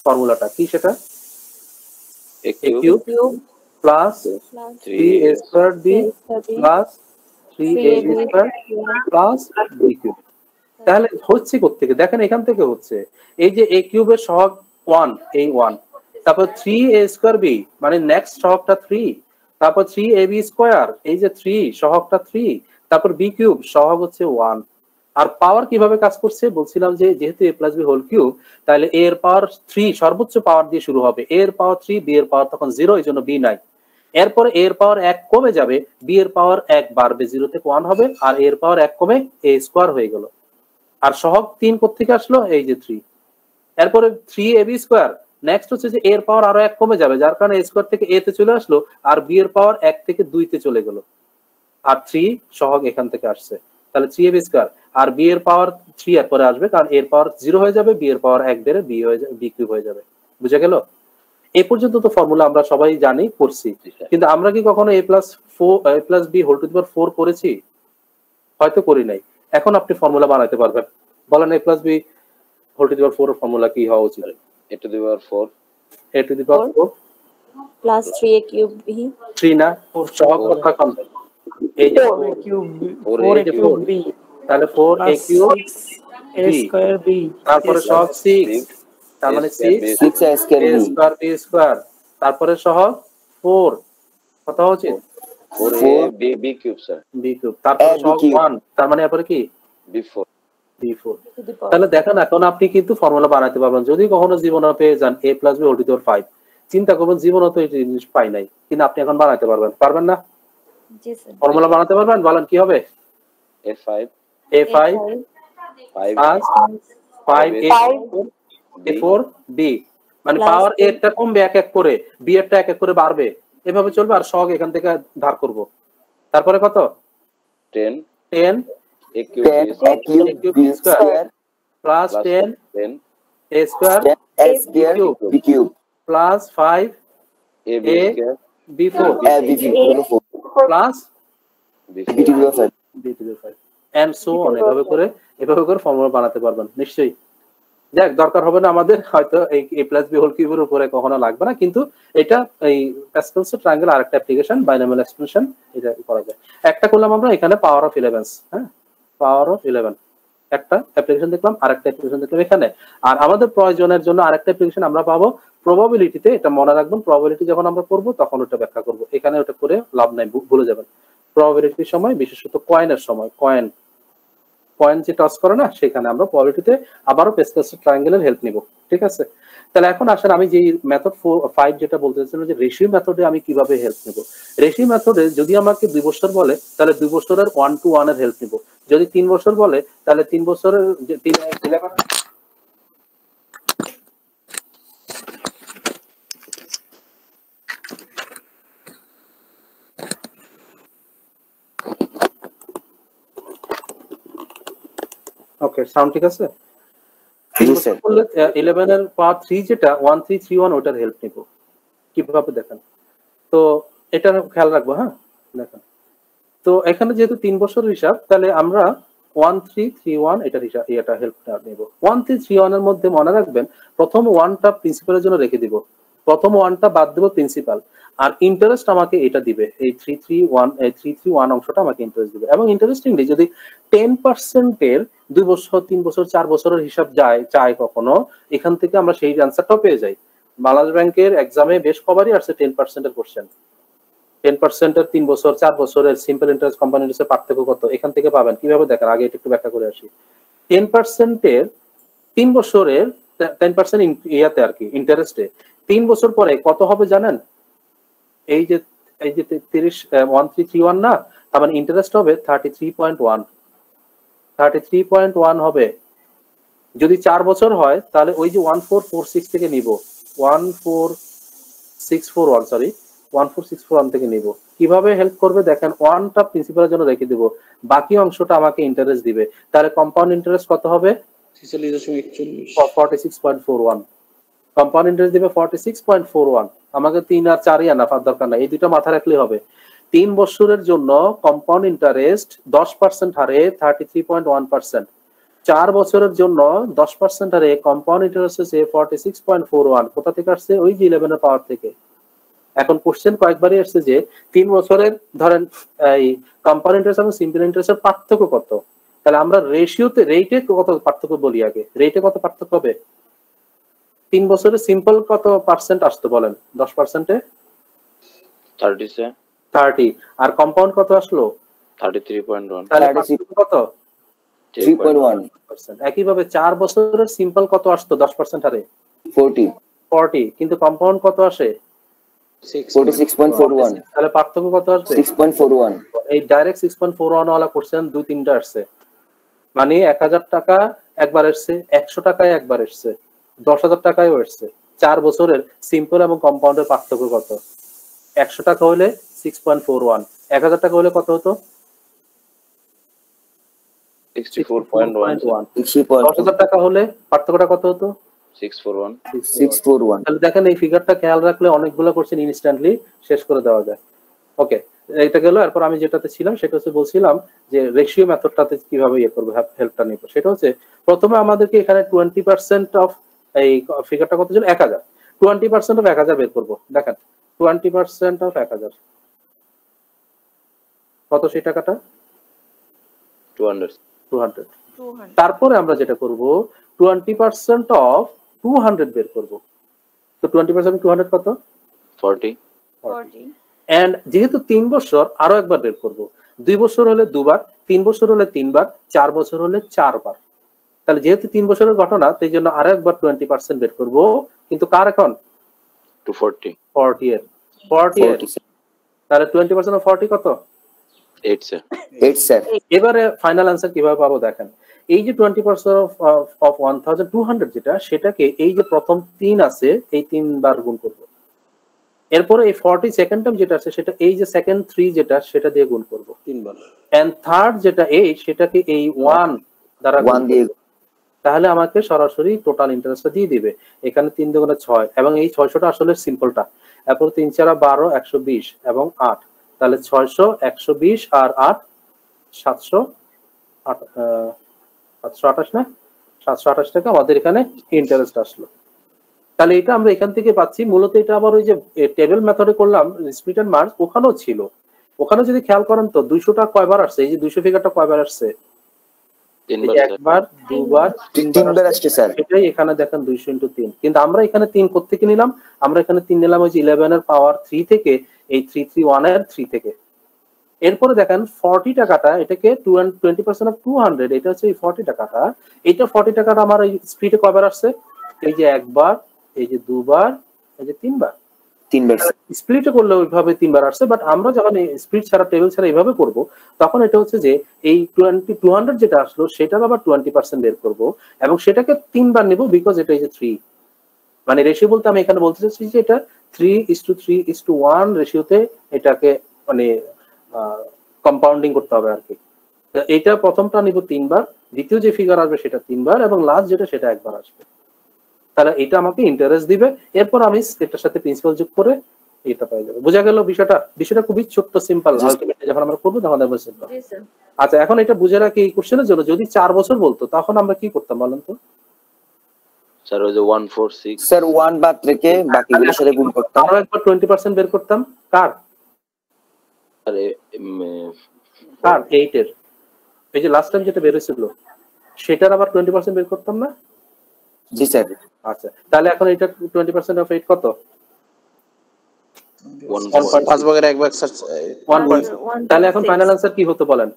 ফর্মুলাটা কি, সেটা a cube plus 3a square b plus 3ab square plus b cube. তাহলে হচ্ছে কোত্থেকে দেখেন, এখান থেকে হচ্ছে, এই যে a কিউবের সহগ 1, এই 1, তারপর 3a স্কয়ার b মানে নেক্সট সহগটা 3, তারপর 3ab স্কয়ার, এই যে 3 সহগটা 3, তারপর b কিউব সহগ হচ্ছে 1। আর পাওয়ার কিভাবে কাজ করছে বলছিলাম যে যেহেতু a + b হোল কিউব, তাহলে a এর পাওয়ার 3 সর্বোচ্চ পাওয়ার দিয়ে শুরু হবে, a এর পাওয়ার 3, b এর পাওয়ার তখন 0, এই জন্য b নাই। এরপরে a এর পাওয়ার 1 কমে যাবে, b এর পাওয়ার 1 বাড়বে, 0 থেকে 1 হবে, আর a এর পাওয়ার 1 কমে a স্কয়ার হয়ে গেল। আর সহগ 3 কোত্থেকে আসলো, এই যে 3, এরপরে 3ab স্কয়ার, নেক্সট হচ্ছে যে a এর পাওয়ার আরো 1 কমে যাবে, যার কারণে a স্কয়ার থেকে a তে চলে আসলো, আর b এর পাওয়ার 1 থেকে 2 তে চলে গেল, আর 3 সহগ এখান থেকে আসছে, তাহলে 3ab স্কয়ার, আর b এর পাওয়ার 3 এর পরে আসবে, কারণ a এর পাওয়ার 0 হয়ে যাবে, b এর পাওয়ার 1 বেড়ে b হয়ে যাবে, b কিউব হয়ে যাবে। বুঝা গেল? এই পর্যন্ত তো ফর্মুলা আমরা সবাই জানি, করছি, কিন্তু আমরা কি কখনো a + b whole to the power 4 করেছি? হয়তো করি নাই। এখন আপনি ফর্মুলা বানাতে পারবেন, বলেন a + b whole to the power 4 এর ফর্মুলা কি হওয়া উচিত? a to the power 4 a to the power 4 plus 3a cube b 3 না, সহগ কথা কম, এই যে 4a কিউব b, তাহলে 4a cube a square b, তারপরে সহগ 6, তার মানে 6a square a square b square, তারপরে সহগ 4, কথা হচ্ছে 4a b cube sir, b cube, তারপরে সহগ 1, তার মানে এরপরে কি b4। তাহলে দেখেন এখন আপনি কিন্তু ফর্মুলা বানাতে পারবেন, যদি কখনো জীবনে পেয়ে যান a + b whole to the power 5, চিন্তা করবেন জীবনে তো এই জিনিস পাই নাই, কিন্তু আপনি এখন বানাতে পারবেন, পারবেন না? জি স্যার। ফর্মুলা বানাতে পারবেন, বলেন কি হবে? a5 a5 plus 5a4 b, মানে পাওয়ার a টা কমবে 1 1 করে, b এরটা 1 1 করে বাড়বে, এভাবে চলবে, আর সহগ এখান থেকে ধার করব। তারপরে কত? 10 a cube b square plus 10 a square b cube plus 5 a b4 plus b to the 5 and so on, এভাবে করে ফর্মুলা বানাতে পারবেন নিশ্চয়ই। যাক, দরকার হবে না আমাদের, হয়তো এই a + b হোল কিউবের উপরে কখনো লাগবে না, কিন্তু এটা এই প্যাসকেলস ট্রায়াঙ্গেল আরেকটা অ্যাপ্লিকেশন, বাইনোমিয়াল এক্সপেনশন, এটা করা যায়। একটা করলাম আমরা এখানে পাওয়ার অফ 11, হ্যাঁ, পাওয়ার অফ 11 একটা অ্যাপ্লিকেশন দেখলাম, আরেকটা অ্যাপ্লিকেশন দেখলাম এখানে। আর আমাদের প্রয়োজনের জন্য আরেকটা অ্যাপ্লিকেশন আমরা পাবো প্রবাবিলিটিতে, এটা মনে রাখবেন, প্রবাবিলিটি যখন আমরা করব তখন ওটা ব্যাখ্যা করব, এখানে ওটা করে লাভ নাই, ভুলে যাবেন। প্রবাবিলিটির সময়, বিশেষত কয়েনের সময়, কয়েন যে টস করে না, সেখানে আমরা প্রবাবিলিটিতে আবারও প্যাসকেলস ট্রায়াঙ্গেলের হেল্প নিব, ঠিক আছে? তাহলে এখন আসেন, আমি যে মেথড 5 যেটা বলতে চাচ্ছিলাম, যে রেশিও মেথডে আমি কিভাবে হেল্প নেব। রেশিও মেথডে যদি আমাকে 2 বছর বলে, তাহলে 2 বছরের 1 to 1 এর হেল্প নিব। যদি 3 বছর বলে তাহলে 3 বছরের যে 11 ওকে সাউন্ড ঠিক আছে? 11 এর পাওয়ার 3 যেটা 1331 ওটার হেল্প নিব কিভাবে দেখেন। তো এটা খেয়াল রাখবো, হ্যাঁ দেখেন। তো এখানে যেহেতু 3 বছরের হিসাব, তাহলে আমরা 1331 এটার হিসাব এটা হেল্পটা নেব। 1331 এর মধ্যে মনে রাখবেন প্রথম 1টা প্রিন্সিপালের জন্য রেখে দিব, প্রথম 1টা বাদ দেব প্রিন্সিপাল, আর ইন্টারেস্ট আমাকে এটা দিবে, এই 331 অংশটা আমাকে ইন্টারেস্ট দিবে। এবং ইন্টারেস্টিংলি যদি 10% এর 2 বছর 3 বছর 4 বছরের হিসাব চাই কখনো, এখান থেকে আমরা সেই অ্যান্সারটাও পেয়ে যাই। বাংলাদেশ ব্যাংকের এক্সামে বেশ কবারই আসছে 10% এর কোশ্চেন। 10% এর 3 বছর 4 বছরের সিম্পল ইন্টারেস্ট কম্পাউন্ড ইন্টারেস্টের পার্থক্য কত এখান থেকে পাবেন কিভাবে দেখেন, আগে একটু ব্যাখ্যা করে আসি। 10% এর 3 বছরের 10% ইয়াতে আর কি ইন্টারেস্টে 3 বছর পরে কত হবে জানেন? এই যে 1331 না, তার মানে ইন্টারেস্ট হবে 33.1 হবে। যদি 4 বছর হয় তাহলে ওই যে 1446 থেকে নিব, 1461 থেকে নিব। কিভাবে হেল্প করবে দেখেন, 1টা প্রিন্সিপালের জন্য রেখে দিব, বাকি অংশটা আমাকে ইন্টারেস্ট দিবে। তাহলে কম্পাউন্ড ইন্টারেস্ট কত হবে? 46.41। কম্পাউন্ড ইন্টারেস্ট দিবে 46.41। আমাকে 3 আর 4ই আনা দরকার নাই, এই দুটো মাথা রাখলেই হবে। 3 বছরের জন্য কম্পাউন্ড ইন্টারেস্ট 10% হারে 33.1%, 4 বছরের জন্য 10% হারে কম্পাউন্ড ইন্টারেস্ট হচ্ছে 46.41। কোথা থেকে আসছে? ওই যে 11 এর পাওয়ার থেকে। এখন কোশ্চেন কয়েকবারই আসছে যে 3 বছরের ধরেন এই কম্পাউন্ড ইন্টারেস্ট এবং সিম্পল ইন্টারেস্টের পার্থক্য কত। তাহলে আমরা রেটে কত পার্থক্য বলি, আগে রেটে কত পার্থক্য হবে? 3 বছরে সিম্পল কত পার্সেন্ট আসতো বলেন? 10%-এ 30, আর কম্পাউন্ড কত আসলো? 33.1। তাহলে পার্থক্য কত? 3.1%। একইভাবে 4 বছরের সিম্পল কত আসতো 10% হারে? 40, কিন্তু কম্পাউন্ড কত আসে? 46.41। তাহলে পার্থক্য কত আসবে? 6.41। এই ডাইরেক্ট 6.41 ওয়ালা কোশ্চেন 2-3টা আসছে, মানে 1000 টাকা একবার এসছে, 100 টাকায় একবার এসছে, 10,000 টাকায়ও এসছে। 4 বছরের সিম্পল এবং কম্পাউন্ডের পার্থক্য কত? 100 টাকা হলে 6.41, 1000 টাকা হলে কত হতো? 64.1। 10,000 টাকা হলে পার্থক্যটা কত হতো? 641। তাহলে দেখেন এই ফিগারটা খেয়াল রাখলে অনেকগুলো কোশ্চেন ইনস্ট্যান্টলি শেষ করে দেওয়া যায়। ওকে, এটা গেল। এরপর আমি যেটাতে ছিলাম সেটা হচ্ছে বলছিলাম যে রেশিও মেথডটাতে কিভাবে ইয়ে করবো, হেল্পটা নিব। সেটা হচ্ছে প্রথমে আমাদেরকে এখানে 20% অফ এই ফিগারটা কত ছিল? 1000। 20% অফ 1000 বের করবো। দেখেন 20% অফ 1000 কত? সেই টাকাটা 200। তারপরে আমরা যেটা করব 20% অফ 200 বের করব। তো 20% অফ 200 কত? 40। এন্ড যেহেতু 3 বছর আরো একবার বের করব। 2 বছর হলে দুবার, 3 বছর হলে 3 বার, 4 বছর হলে 4 বার। তাহলে যেহেতু 3 বছরের ঘটনা, সেই জন্য আরো একবার 20% বের করব। কিন্তু কার এখন? 40 এর। তাহলে 20% অফ 40 কত? 8 স্যার। এবারে ফাইনাল আনসার কিভাবে পাবো দেখেন। এই যে 20% অফ 1200 যেটা, সেটাকে এই যে প্রথম 3 আছে এই 3 বার গুণ করব। এরপরে এই 40 সেকেন্ড টার্ম যেটা আছে সেটা এই যে সেকেন্ড 3 যেটা সেটা দিয়ে গুণ করব 3 বার। এন্ড থার্ড যেটা 8 সেটাকে এই 1 দ্বারা গুণ করব। তাহলে আমাকে সরাসরি টোটাল ইন্টারেস্টটা দিয়ে দিবে। এখানে 3 দুগুণে 6 এবং এই 600টা আসলে সিম্পলটা। এরপর 3 4 12 120 এবং 8। তাহলে 600 120 আর 8 728 না? 728 টাকা আমাদের এখানে ইন্টারেস্ট আসলো। তাহলে এটা আমরা এখান থেকে পাচ্ছি। মূলত এটা আবার ওই যে টেবিল মেথডে করলাম স্প্লিট এন্ড মার্জ, ওখানেও ছিল। ওখানে যদি খেয়াল করেন তো 200টা কয়বার আসছে? এই যে 200 ফিগারটা কয়বার আসছে? একবার, দুবার, তিনবার আসছে স্যার। এটাই এখানে দেখেন 200 × 3। কিন্তু আমরা এখানে 3 কোথা থেকে নিলাম? আমরা এখানে 3 নিলাম ওই যে 11 এর পাওয়ার 3 থেকে, এই 331 এর 3 থেকে। এরপরে দেখেন 40 টাকাটা, এটাকে 20% অফ 200, এটা হচ্ছে এই 40 টাকাটা। এটা 40 টাকাটা আমার এই স্প্লিটে কয়বার আসছে? এই যে একবার, এই যে দুবার, এই যে 3 বার। 3 বার স্প্লিটে করলে ওইভাবে 3 বার আসছে, বাট আমরা যখন স্প্লিট ছাড়া টেবিল ছাড়া এইভাবে করব তখন এটা হচ্ছে যে এই 200 যেটা আসলো সেটার আবার 20% বের করব এবং সেটাকে 3 বার নিব, বিকজ এটা এই যে 3 মানে রেশিও বলতে আমি এখানে বলতে চাচ্ছি যে এটা 3:3:1 রেশিওতে এটাকে মানে কম্পাউন্ডিং করতে হবে আর কি। এইটা প্রথমটা নিব 3 বার, দ্বিতীয় যে ফিগার আসবে সেটা 3 বার এবং লাস্ট যেটা সেটা একবার আসবে। তাহলে এটা আমাকে ইন্টারেস্ট দিবে, এরপর আমি এটার সাথে প্রিন্সিপাল যোগ করে এটা পেয়ে যাবো। বোঝা গেল বিষয়টা? বিষয়টা খুবই ছোট্ট সিম্পল, আলটিমেটলি যখন আমরা করবো তখন দেখবো সিম্পল। আচ্ছা, এখন এটা বুঝে রাখি এই কোশ্চেনের জন্য যদি 4 বছর বলতো তখন আমরা কি করতাম বলেন তো? স্যার ওই যে 146 স্যার 1 বাদ রেখে বাকিগুলোর সাথে গুণ করতাম। আমরা একবার 20% বের করতাম। কার? আরে 8 এর এই যে লাস্ট টাইম যেটা বের হয়েছিল সেটার আবার 20% বের করতাম না? জি স্যার। আচ্ছা, তাহলে এখন এটা 20% অফ 8 কত? 5 ভাগের 1 ভাগ স্যার 1. তাহলে এখন ফাইনাল আনসার কি হতো বলেন?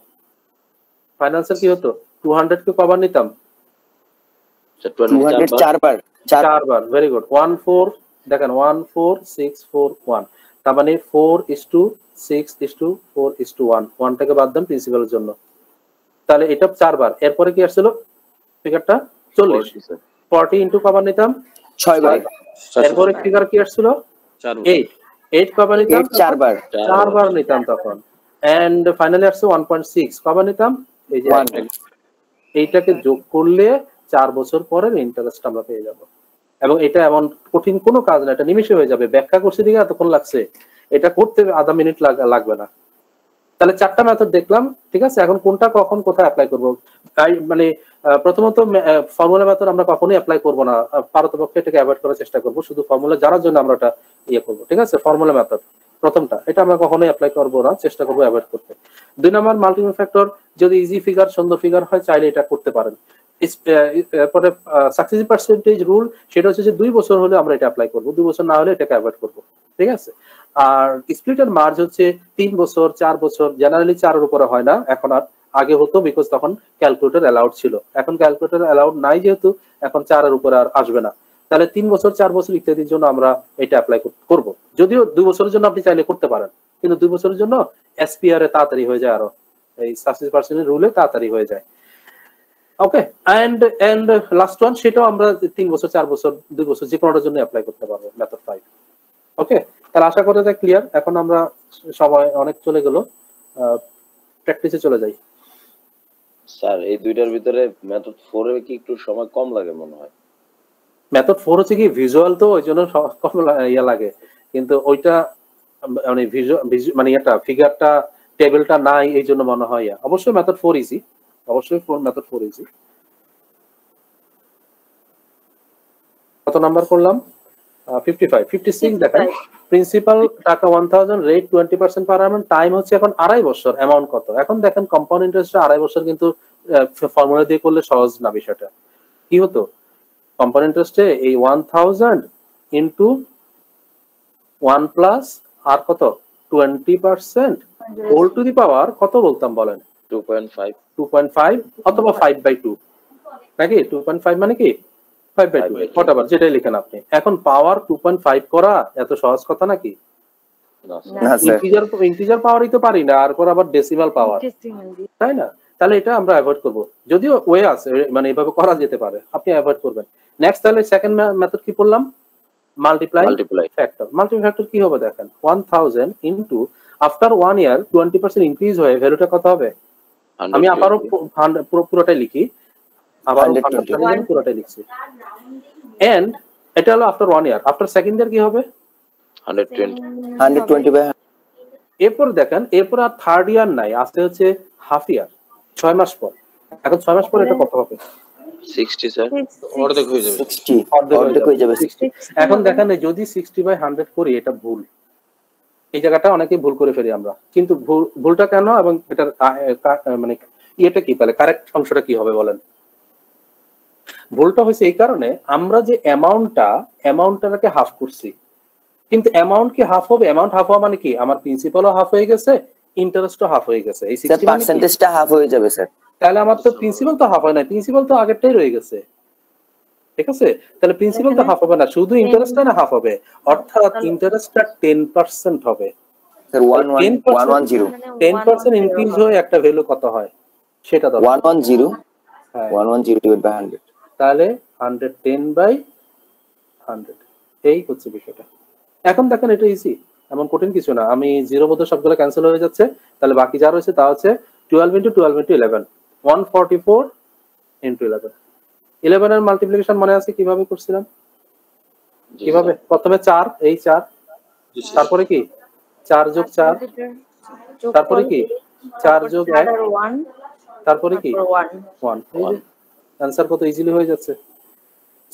ফাইনাল আনসার কি হতো? 200 কে কবার নিতাম? 204 বার। 4 বার। Very good. 14 দেখেন 14641, তার মানে 4:6:4:1, 1 টাকে বাদ দেন প্রিন্সিপালের জন্য। তাহলে এটা 4 বার। এরপরে কি আসছিল ফিগারটা? 40 40 ইনটু কবার নিতাম? 6 বার। এরপরে ফিগার কি আসছিল? 8 কবার নিতাম? 4 বার। 4 বার নিতাম তখন। এন্ড ফাইনালি আসছে 1.6 কবার নিতাম? এই যে এইটাকে যোগ করলে 4 বছর পরের ইন্টারেস্ট আমরা পেয়ে যাব। এবং এটা এমন কঠিন কোনো কাজ না, এটা নিমিষে হয়ে যাবে। ব্যাখ্যা করছি দিকে এতক্ষণ লাগছে, এটা করতে আধা মিনিট লাগবে না। তাহলে 4টা মেথড দেখলাম, ঠিক আছে? এখন কোনটা কখন কোথায় অ্যাপ্লাই করব? মানে প্রথমত ফর্মুলা মেথড আমরা কখনোই অ্যাপ্লাই করব না, পারতপক্ষে এটাকে অ্যাভয়েড করার চেষ্টা করব, শুধু ফর্মুলা জানার জন্য আমরা এটা ইয়ে করব, ঠিক আছে? ফর্মুলা মেথড প্রথমটা, এটা আমরা কখনোই অ্যাপ্লাই করব না, চেষ্টা করব অ্যাভয়েড করতে। 2 নম্বর মাল্টিপল ফ্যাক্টর, যদি ইজি ফিগার সুন্দর ফিগার হয় চাইলে এটা করতে পারেন। এরপরে সাকসেসিভ পার্সেন্টেজ রুল, সেটা হচ্ছে যে 2 বছর হলে আমরা এটা অ্যাপ্লাই করব, 2 বছর না হলে এটাকে অ্যাভয়েড করব, ঠিক আছে? আর স্প্লিটের মার্জ হচ্ছে 3 বছর 4 বছর, জেনারেলি 4 এর উপরে হয় না এখন, আর আগে হতো বিকজ তখন ক্যালকুলেটর অ্যালাউড ছিল, এখন ক্যালকুলেটর অ্যালাউড নাই যেহেতু এখন 4 এর উপরে আর আসবে না। তাহলে 3 বছর 4 বছর ইত্যাদির জন্য আমরা এটা অ্যাপ্লাই করব। যদিও 2 বছরের জন্য আপনি চাইলে করতে পারেন, কিন্তু 2 বছরের জন্য এসপিআর এ তাড়াতাড়ি হয়ে যায়, আরো এই সাকসেসিভ পার্সেন্টেজ রুলে তাড়াতাড়ি হয়ে যায়। ওকে, এন্ড লাস্ট ওয়ান, সেটাও আমরা 3 বছর 4 বছর 2 বছর যে কোনোটার জন্য অ্যাপ্লাই করতে পারবো, মেথড 5। ওকে, তাহলে আশা করা যায় ক্লিয়ার। এখন আমরা সবাই অনেক চলে গেল, প্র্যাকটিসে চলে যাই। স্যার এই দুইটার ভিতরে মেথড 4 এ কি একটু সময় কম লাগে মনে হয়? মেথড 4 হচ্ছে কি ভিজুয়াল, তো ওই জন্য কম ইয়া লাগে, কিন্তু ওইটা মানে মানে এটা ফিগারটা টেবিলটা নাই এই জন্য মনে হয়। অবশ্যই মেথড 4 ইজি, অবশ্যই মেথড 4 ইজি। কত নাম্বার করলাম? 55 56 দেখেন। প্রিন্সিপাল টাকা 1000, রেট 20% পার annum, টাইম হচ্ছে এখন 2.5 বছর, অ্যামাউন্ট কত? এখন দেখেন কম্পাউন্ড ইন্টারেস্ট 2.5 বছর, কিন্তু ফর্মুলা দিয়ে করলে সহজ না বিষয়টা। কি হতো কম্পাউন্ড ইন্টারেস্টে? এই 1000 ইনটু 1 প্লাস আর কত 20% হোল টু দি পাওয়ার কত বলতাম বলেন? 2.5 অথবা 5/2 নাকি? 2.5 মানে কি 5/2, whatever যেটাই লিখেন আপনি। এখন পাওয়ার 2.5 করা এত সহজ কথা নাকি? না স্যার। ইন্টিজার পাওয়ারই তো পারি না, আর আবার ডেসিমাল পাওয়ার, তাই না? তাহলে এটা আমরা অ্যাভয়েড করব, যদিও ওয়ে আছে, মানে এভাবে করা যেতে পারে, আপনি অ্যাভয়েড করবেন। নেক্সট, তাহলে সেকেন্ড মেথড কি পড়লাম? Multiply factor. মাল্টিপ্লাই ফ্যাক্টর কি হবে দেখেন? 1000 ইনটু আফটার 1 ইয়ার 20% ইনক্রিজ হয়ে ভ্যালুটা কত হবে? আমি আবারও পুরোটাই লিখি, আবারও পুরোটাই লিখছি। এন্ড এটা হলো আফটার 1 ইয়ার, আফটার সেকেন্ড ইয়ার কি হবে? 120 এরপর দেখেন, এরপর আর থার্ড ইয়ার নাই, আসতে হচ্ছে হাফ ইয়ার, 6 মাস পর। এখন 6 মাস পর এটা কত হবে? 60 স্যার, অর্ধেক হয়ে যাবে। 60 অর্ধেক হয়ে যাবে 60। এখন দেখেন যদি 60/100 করি, এটা ভুল, এই জায়গাটা অনেকে ভুল করে ফেলি আমরা, কিন্তু ভুলটা কেন এবং এটার মানে ইয়েটা কি, তাহলে কারেক্ট অংশটা কি হবে বলেন? ভুলটা হয়েছে এই কারণে, আমরা যে অ্যামাউন্টটাকে হাফ করছি, কিন্তু অ্যামাউন্ট কি হাফ হবে? অ্যামাউন্ট হাফ হওয়া মানে কি, আমার প্রিন্সিপালও হাফ হয়ে গেছে, ইন্টারেস্টও হাফ হয়ে গেছে। এই 60 পার্সেন্টেজটা হাফ হয়ে যাবে স্যার। তাহলে আমার তো প্রিন্সিপাল তো হাফ হয় না, প্রিন্সিপাল তো আগেরটাই রয়ে গেছে, ঠিক আছে? তাহলে প্রিন্সিপাল তো হাফ হবে না, শুধু ইন্টারেস্টটা না হাফ হবে, অর্থাৎ ইন্টারেস্টটা 10% হবে। স্যার 110 10% ইনক্রিজ হয়ে একটা ভ্যালু কত হয় সেটা দাও। 110 হ্যাঁ 110 divided by 100 তাহলে 110/100 এই হচ্ছে বিষয়টা। এখন দেখেন এটা ইজি, এমন কঠিন কিছু না। আমি জিরো মধ্যে সবগুলো ক্যান্সেল হয়ে যাচ্ছে, তাহলে বাকি যা রয়েছে তা হচ্ছে 12 × 12 × 11 144 × 11। 11 এর মাল্টিপ্লিকেশন মনে আছে কিভাবে করছিলাম? কিভাবে? প্রথমে 4, এই 4, তারপরে কি 4 + 4, তারপরে কি 4 + 1, তারপরে কি 1। आंसर কত ইজিলি হয়ে যাচ্ছে।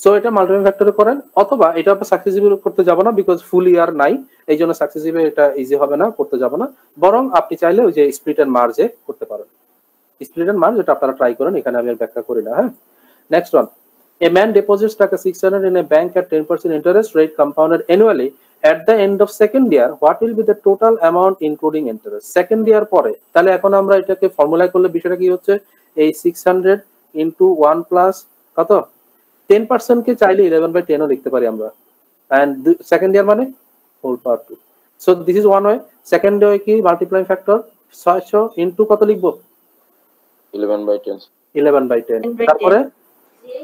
সো এটা মাল্টিপ্লাই ফ্যাক্টরে করেন, অথবা এটা আপনি সাকসেসিভলি করতে যাব না, বিকজ ফুল ইয়ার নাই, এইজন্য সাকসেসিভলি এটা ইজি হবে না, করতে যাব না। বরং আপনি চাইলে ওই যে স্প্লিট এন্ড মার্জে করতে পারেন। স্প্লিট এন্ড মার্জ এটা আপনারা ট্রাই করেন, এখানে আমি আর ব্যাখ্যা করি না। হ্যাঁ, next one. A man deposits টাকা 600 in a bank at 10% interest rate compounded annually. At the end of second year, what will be the total amount including interest? Second year পরে, তাহলে এখন আমরা এটাকে ফর্মুলা করলে বিষয়টা কি হচ্ছে, এই 600 into 1 plus কত 10% কে চাইলে 11/10 ও লিখতে পারি আমরা, and second year মানে whole power 2. So this is one way. Second way কি multiplying factor 600 into কত লিখবো 11/10 11/10, তারপরে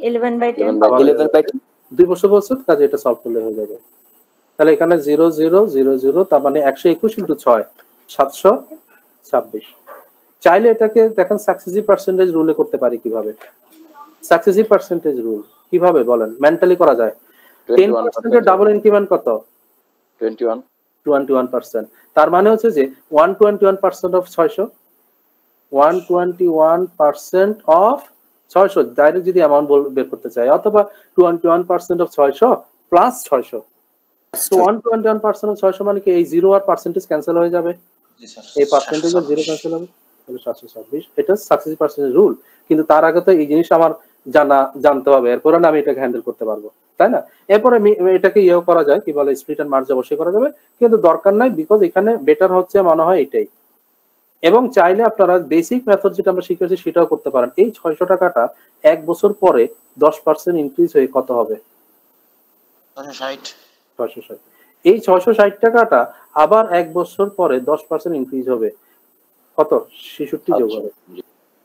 11/10 2 বছর বলছো, কাজে এটা সলভ করলে হয়ে যাবে। তাহলে এখানে 0 0 0 0, তার মানে 121 × 6 726। চাইলে এটাকে দেখেন সাকসেসিভ পার্সেন্টেজ রুলে করতে পারি কিভাবে। সাকসেসিভ পার্সেন্টেজ রুল কিভাবে বলেন, মেন্টালি করা যায়। 10% এর ডাবল ইনক্রিমেন্ট কত 21%। তার মানে হচ্ছে যে 121% অফ 600, 121% অফ 600 ডাইরেক্ট যদি অ্যামাউন্ট বের করতে চাই, অথবা 21% অফ 600 প্লাস 600। তো 121% অফ 600 মানে কি এই 0 আর পার্সেন্টেজ ক্যান্সেল হয়ে যাবে, এই পার্সেন্টেজের 0 ক্যান্সেল হবে, তাহলে 726। এটা সাকসেসিভ পার্সেন্টেজ রুল। কিন্তু তার আগে তো এই জিনিস আমার জানতে হবে, এরপরে আমি এটাকে হ্যান্ডেল করতে পারবো, তাই না? এরপরে এটাকে ইয়েও করা যায়, কি বলে স্প্লিট এন্ড মার্জ অবশ্যই করা যাবে, কিন্তু দরকার নাই, বিকজ এখানে বেটার হচ্ছে মনে হয় এটাই। এবং চাইলে আপনারা বেসিক মেথড যেটা আমরা শিখেছি সেটাও করতে পারেন। এই 600 টাকাটা 1 বছর পরে 10% ইনক্রিজ হয়ে কত হবে 660। এই 660 টাকাটা আবার 1 বছর পরে 10% ইনক্রিজ হবে কত 66 যোগ হবে,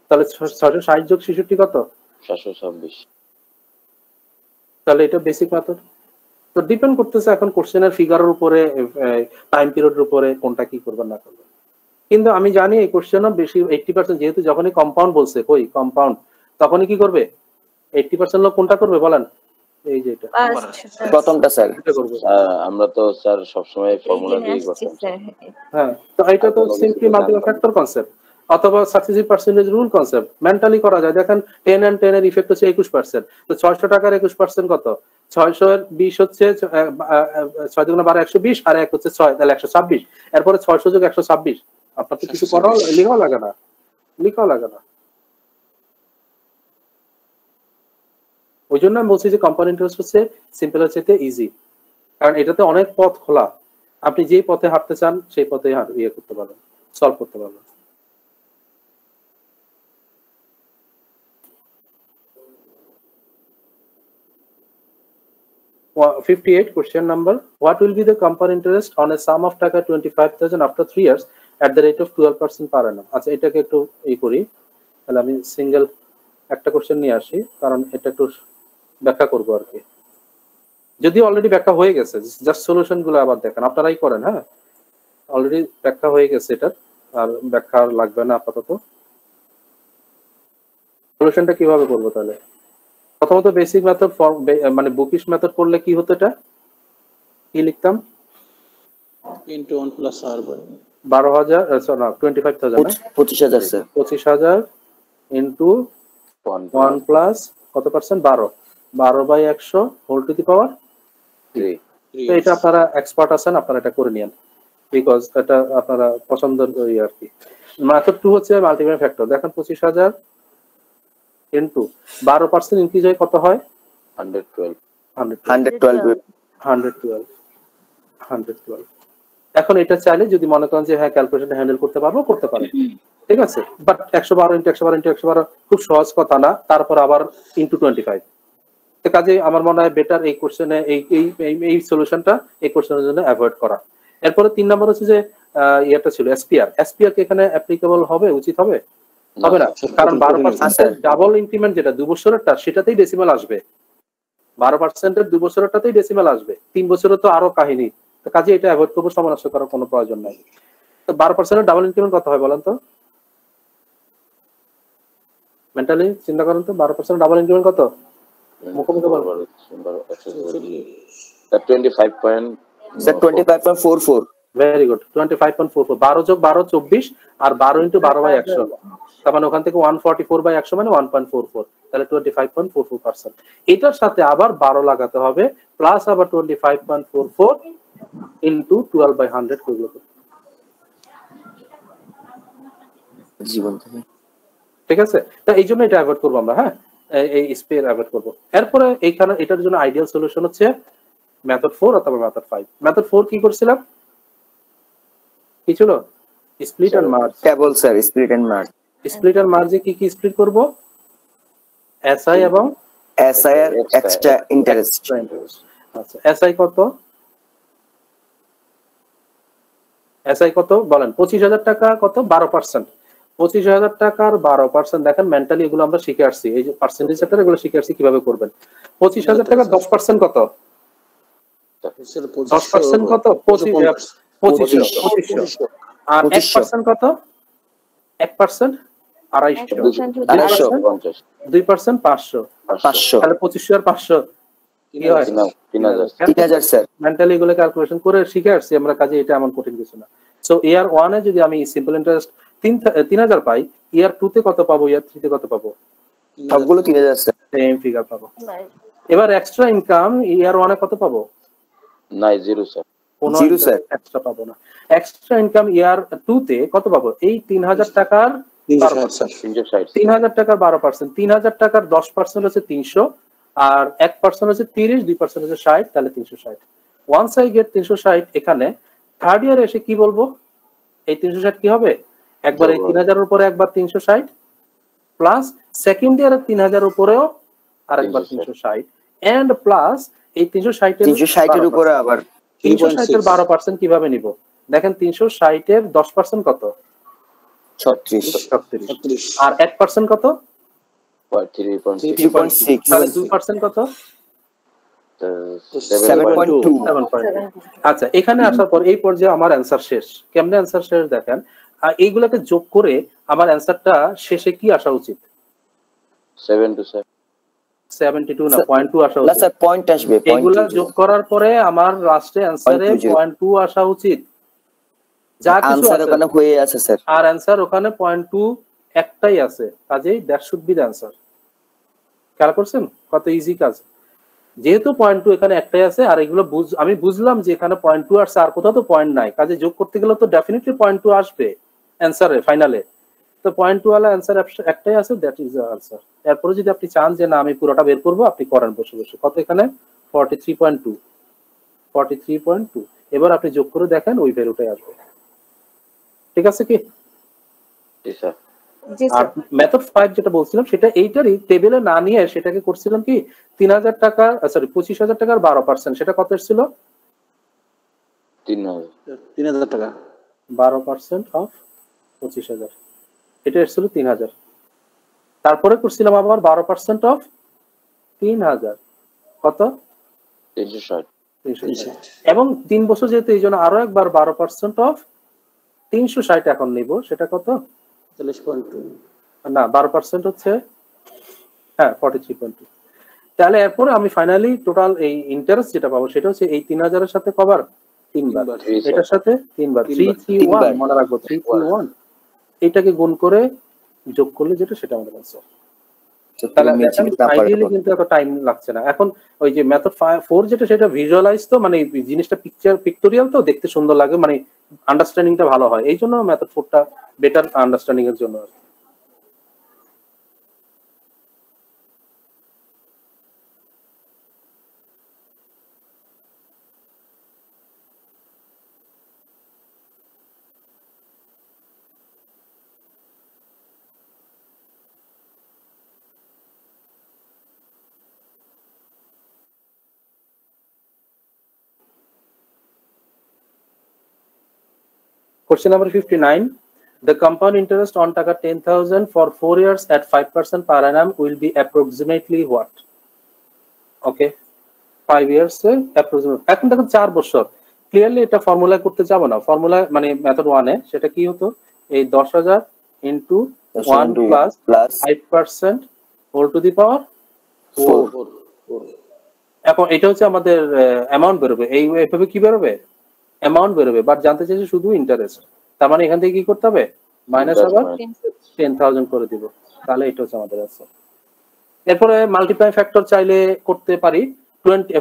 তাহলে 660 যোগ 66 কত 726। তাহলে এটা বেসিক মেথড। তো ডিপেন্ড করতেছে এখন কোশ্চেনের ফিগারের উপরে, টাইম পিরিয়ডের উপরে, কোনটা কি করবেন না করবেন। কিন্তু আমি জানি এই কোশ্চেনও বেশি 80%, যেহেতু যখনই কম্পাউন্ড বলছে, কই কম্পাউন্ড, তখনই কি করবে 80% লোক কোনটা করবে বলেন, এই যে এটা প্রথমটা স্যার। এটা করবে। আমরা তো স্যার সব সময় ফর্মুলা দিয়ে করতাম। হ্যাঁ, তো এটা তো সিম্পলি মাল্টিপ্লাই ফ্যাক্টর কনসেপ্ট অথবা successive percentage rule concept, mentally করা যায়। দেখেন 10 and 10 এর ইফেক্ট হচ্ছে 21%, তো 600 টাকার 21% কত 600 এর 20 হচ্ছে 6 × 12 120, আর 1 হচ্ছে 6, তাহলে 126। এরপরে 600 যোগ 126, আপনার তো কিছু করা লেখাও লাগে না। ওই জন্য আমি বলছি যে কম্পাউন্ড ইন্টারেস্ট হচ্ছে সিম্পলের চাইতে ইজি, কারণ এটাতে অনেক পথ খোলা, আপনি যেই পথে হাঁটতে চান সেই পথে ইয়ে করতে পারবেন, সলভ করতে পারবেন। Question number: what will be the compound interest on a sum of টাকা 25,000 after 3 years at the rate of 12% per annum? আচ্ছা, এটাকে একটু করি, তাহলে আমি সিঙ্গেল একটা কোশ্চেন নিয়ে আসি, কারণ এটা একটু ব্যাখ্যা করবো আর কি। যদি অলরেডি ব্যাখ্যা হয়ে গেছে, জাস্ট সলিউশন গুলো আবার দেখেন, আপনারাই করেন। হ্যাঁ, অলরেডি ব্যাখ্যা হয়ে গেছে, এটা আর ব্যাখ্যা লাগবে না আপাতত। সলিউশনটা কিভাবে করবো তাহলে? প্রথমত বেসিক মেথড, মানে বুকিশ মেথড করলে কি হতো, এটা কি লিখতাম into 1 plus r by 12,000 না 25,000 না 25,000 স্যার, 25,000 into 1 plus কত পার্সেন্ট 12/100 হোল টু দি পাওয়ার 3। তো এটা আপনারা এক্সপার্ট আছেন, আপনারা এটা করে নিয়েন, বিকজ এটা আপনারা পছন্দের আর কি। মেথড 2 হচ্ছে মাল্টিপ্লাই ফ্যাক্টর। দেখেন 25,000 into 12% ইনক্রিজ হয় কত হয় 112। এখন এটা চাইলে যদি মনে করেন যে হ্যাঁ ক্যালকুলেশন হ্যান্ডেল করতে পারবো, করতে পারেন, ঠিক আছে। বাট 112 into 112 into 112 খুব সহজ কথা না, তারপর আবার into 25, তো কাজে আমার মনে হয় বেটার এই কোশ্চেনে এই সলিউশনটা এই কোশ্চেনের জন্য অ্যাভয়েড করা। এরপরে 3 নাম্বার হচ্ছে যে এটা ছিল এসপিআর কে এখানে অ্যাপ্লিকেবল হবে, উচিত হবে হবে না, কারণ 12% ডাবল ইনক্রিমেন্ট যেটা 2 বছরেরটা সেটাতেই ডেসিমাল আসবে, 12% 2 বছরেরটাতেই ডেসিমাল আসবে, 3 বছরের তো আরো কাহিনী। তো কাজে এটা অ্যাভয়েড করবো, সমালোচনা করার কোনো প্রয়োজন নাই। তো 12% ডাবল ইনক্রিমেন্ট কত হয় বলেন তো, মেন্টালি চিন্তা করেন তো, 12% ডাবল ইনক্রিমেন্ট কত? মুখোমুখি বলবো 25.44। Very good, 25.44। 12 যোগ 12 24, আর 12 ইন্টু 12/100, তার মানে ওখান থেকে 144/100 মানে 1.44, তাহলে 25.44%। এটার সাথে আবার 12 লাগাতে হবে, প্লাস আবার 25.44 ইন্টু 12/100 করবো। জীবন থেকে ঠিক আছে, তো এই জন্য এটা অ্যাভয়েড করবো আমরা। হ্যাঁ, এই স্পেয়ার অ্যাভয়েড করবো। এরপরে এইখানে এটার জন্য আইডিয়াল সলিউশন হচ্ছে মেথড 4 অথবা মেথড 5। মেথড 4 কি করছিলাম, কি ছিল? Split and merge. Table sir, split and merge. Split and মার্জে কি কি স্প্লিট করব? এসআই এবং এসআই এর এক্সট্রা ইন্টারেস্ট। আচ্ছা, এসআই কত? এসআই কত বলেন? 25,000 টাকা কত? 12%। 25,000 টাকার 12%। দেখেন মেন্টালি এগুলো আমরা শিখে আসছি, এই যে পার্সেন্টেজ সেটার এগুলো শিখে আসছি কিভাবে করবেন। 25,000 টাকার 10% কত? 10% কত? 25,000। আর 1% কত? 1% 250। 2% 500। তাহলে 25,500 কি হয়? 3,000 স্যার। মেন্টালি এগুলো ক্যালকুলেশন করে শিখে আসছি আমরা, কাজে এটা এমন কঠিন কিছু না। সো ইয়ার 1 এ যদি আমি সিম্পল ইন্টারেস্ট 3,000 পাই, ইয়ার 2 তে কত পাবো, ইয়ার 3 তে কত পাবো? সবগুলো 3,000 স্যার। সেম ফিগার পাবো। এবার এক্সট্রা ইনকাম ইয়ার 1 এ কত পাবো? নাই, 0 স্যার। কোনো এক্সট্রা পাবো না। এক্সট্রা ইনকাম ইয়ার 2 তে কত পাবো? এই 3,000 টাকার 12%। 3,000 টাকার 12%, 3,000 টাকার 10% হচ্ছে 300, আর 1% হচ্ছে 30, 2% হচ্ছে 60, তাহলে 360। ওয়ান্স আই গেট 360, এখানে থার্ড ইয়ারে এসে কি বলবো? এই 360 কি হবে? একবার এই 3,000 এর উপরে একবার 360, প্লাস সেকেন্ড ইয়ারে 3,000 এর উপরেও আরেকবার 360, এন্ড প্লাস এই 360 এর উপরে আবার 360 এর 12% কিভাবে নিব? দেখেন 360 এর 10% কত? 36। আর 1% কত? 3.6। তাহলে 2% কত? 7.2। আচ্ছা, এখানে আসার পর এই পর্যায়ে আমার অ্যান্সার শেষ। কেমনে অ্যান্সার শেষ দেখেন, এইগুলোকে যোগ করে আমার অ্যান্সারটা শেষে কি আসা উচিত? 72 না, 0.2 আসা উচিত। না স্যার, পয়েন্ট আসবে। এগুলা যোগ করার পরে আমার লাস্টে অ্যান্সারে 0.2 আসা উচিত। যা কিছু আনসার ওখানে হয়ে আছে স্যার, আর অ্যান্সার ওখানে 0.2 একটাই আছে, কাজেই that should be the answer. খেয়াল করছেন কত ইজি কাজ? যেহেতু 0.2 এখানে একটাই আছে, আর এগুলো আমি বুঝলাম যে এখানে 0.2 আসছে, আর কোথাও তো পয়েন্ট নাই, কাজে যোগ করতে গেলে তো ডেফিনেটলি 0.2 আসবে অ্যান্সারে ফাইনালে। তো 0.2 ওয়ালা অ্যান্সার একটাই আছে, দ্যাট ইজ দ্য অ্যান্সার। এরপরে যদি আপনি চান যে না আমি পুরোটা বের করবো, আপনি করেন বসে বসে। কত এখানে? 43.2। এবার আপনি যোগ করে দেখেন, ওই ভ্যালুটাই আসবে। ঠিক আছে কি? আর মেথড 5 যেটা বলছিলাম, সেটা এইটারই টেবিলে না নিয়ে সেটাকে করছিলাম কি 3,000 টাকা, সরি 25,000 টাকার 12%, সেটা কত ছিল? 3,000 টাকা। 12% অফ 25,000, এটা এসেছিল 3,000। তারপরে করছিলাম আবার 12% অফ 3,000, কত? 360। এবং 3 বছর যেহেতু, এই জন্য আরো একবার 12% অফ 360 এখন নিব, সেটা কত? 40.2 না, 12% হচ্ছে, হ্যাঁ 43.2। তাহলে এরপরে আমি ফাইনালি টোটাল এই ইন্টারেস্ট যেটা পাবো সেটা হচ্ছে এই 3,000 এর সাথে কবার? 3 বার। এটার সাথে 3 বার, 331 মনে রাখবো, 331। এটাকে গুণ করে যোগ করলে যেটা, সেটা আমাদের অ্যান্সার। তাহলে আইডিয়ালি কিন্তু এত টাইম লাগছে না। এখন ওই যে মেথড 4 যেটা, সেটা ভিজুয়ালাইজ, তো মানে জিনিসটা পিকটোরিয়াল, তো দেখতে সুন্দর লাগে, মানে আন্ডারস্ট্যান্ডিংটা ভালো হয়, এই জন্য মেথড 4টা বেটার আন্ডারস্ট্যান্ডিং এর জন্য। Question number 59. The compound interest on taka 10,000 for 4 years at 5% per annum will be approximately what? Okay, 5 years approximately. এখন দেখুন 4 বছর। ক্লিয়ারলি এটা ফর্মুলা করতে যাব না। ফর্মুলা মানে মেথড 1 এ সেটা কি হতো? এই 10,000 into 1 plus 5% whole to the power 4. এখন এটা হচ্ছে আমাদের অ্যামাউন্ট বেরোবে। এইভাবে কি বেরোবে? অ্যামাউন্ট বেরোবে, বাট জানতে চাইছি শুধু ইন্টারেস্ট। তার মানে এখান থেকে কি করতে হবে? মাইনাস আবার 10,000 করে দিব। তাহলে এটা হচ্ছে আমাদের আনসার। এরপরে মাল্টিপ্লাই ফ্যাক্টর চাইলে করতে পারি।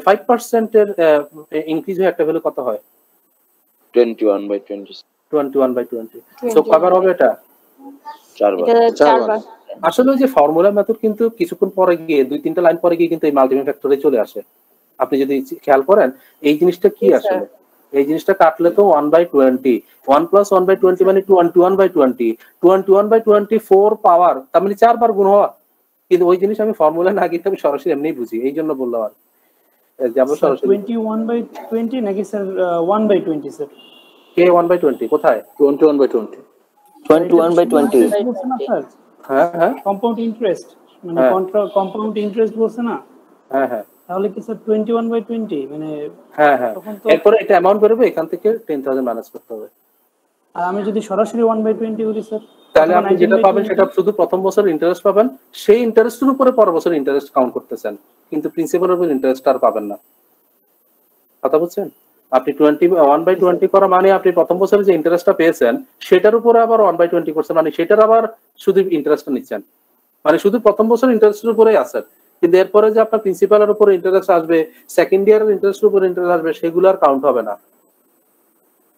5% এর ইনক্রিজ হয়ে একটা ভ্যালু কত হয়? 21/20 21/20। সো কভার হবে এটা 4 বার। আসলে ওই যে ফর্মুলা মেথড কিন্তু কিছুক্ষণ পরে গিয়ে 2-3টা লাইন পরে গিয়ে কিন্তু এই মাল্টিপ্লাই ফ্যাক্টরে চলে আসে। আপনি যদি খেয়াল করেন এই জিনিসটা কি আসলে, এই জিনিসটা কাটলে তো 1/20, 1 + 1/20 মানে 21/20, 21/24 পাওয়ার, তার মানে 4 বার গুণ হওয়া। কিন্তু ওই জিনিস আমি ফর্মুলা না গিয়ে আমি সরাসরি এমনি বুঝি, এই জন্য বললাম। আর যাব সরাসরি 21/20 নাকি স্যার 1/20 স্যার? কে 1/20 কোথায়? 21/20 21/20 হ্যাঁ হ্যাঁ কম্পাউন্ড ইন্টারেস্ট মানে কম্পাউন্ড ইন্টারেস্ট বলছে না? হ্যাঁ হ্যাঁ তাহলে কি স্যার 21/20 মানে? হ্যাঁ হ্যাঁ, এরপরে এটা অ্যামাউন্ট বেরোবে, এখান থেকে 10,000 মাইনাস করতে হবে। আর আমি যদি সরাসরি 1/20 করি স্যার, তাহলে আপনি যেটা পাবেন সেটা শুধু প্রথম বছর ইন্টারেস্ট পাবেন, সেই ইন্টারেস্টের উপরে পরের বছর ইন্টারেস্ট কাউন্ট করতেছেন, কিন্তু প্রিন্সিপালের উপর ইন্টারেস্ট আর পাবেন না। কথা বুঝছেন? আপনি 1/20 করা মানে আপনি প্রথম বছরে যে ইন্টারেস্টটা পেয়েছেন সেটার উপরে আবার 1/20 করছেন, মানে সেটার আবার শুধু ইন্টারেস্টটা নিচ্ছেন, মানে শুধু প্রথম বছর ইন্টারেস্টের উপরেই আছেন। কিন্তু এরপরে যে আপনার প্রিন্সিপালের উপরে ইন্টারেস্ট আসবে, সেকেন্ড ইয়ারের ইন্টারেস্টের উপরে ইন্টারেস্ট আসবে, সেগুলো আর কাউন্ট হবে না।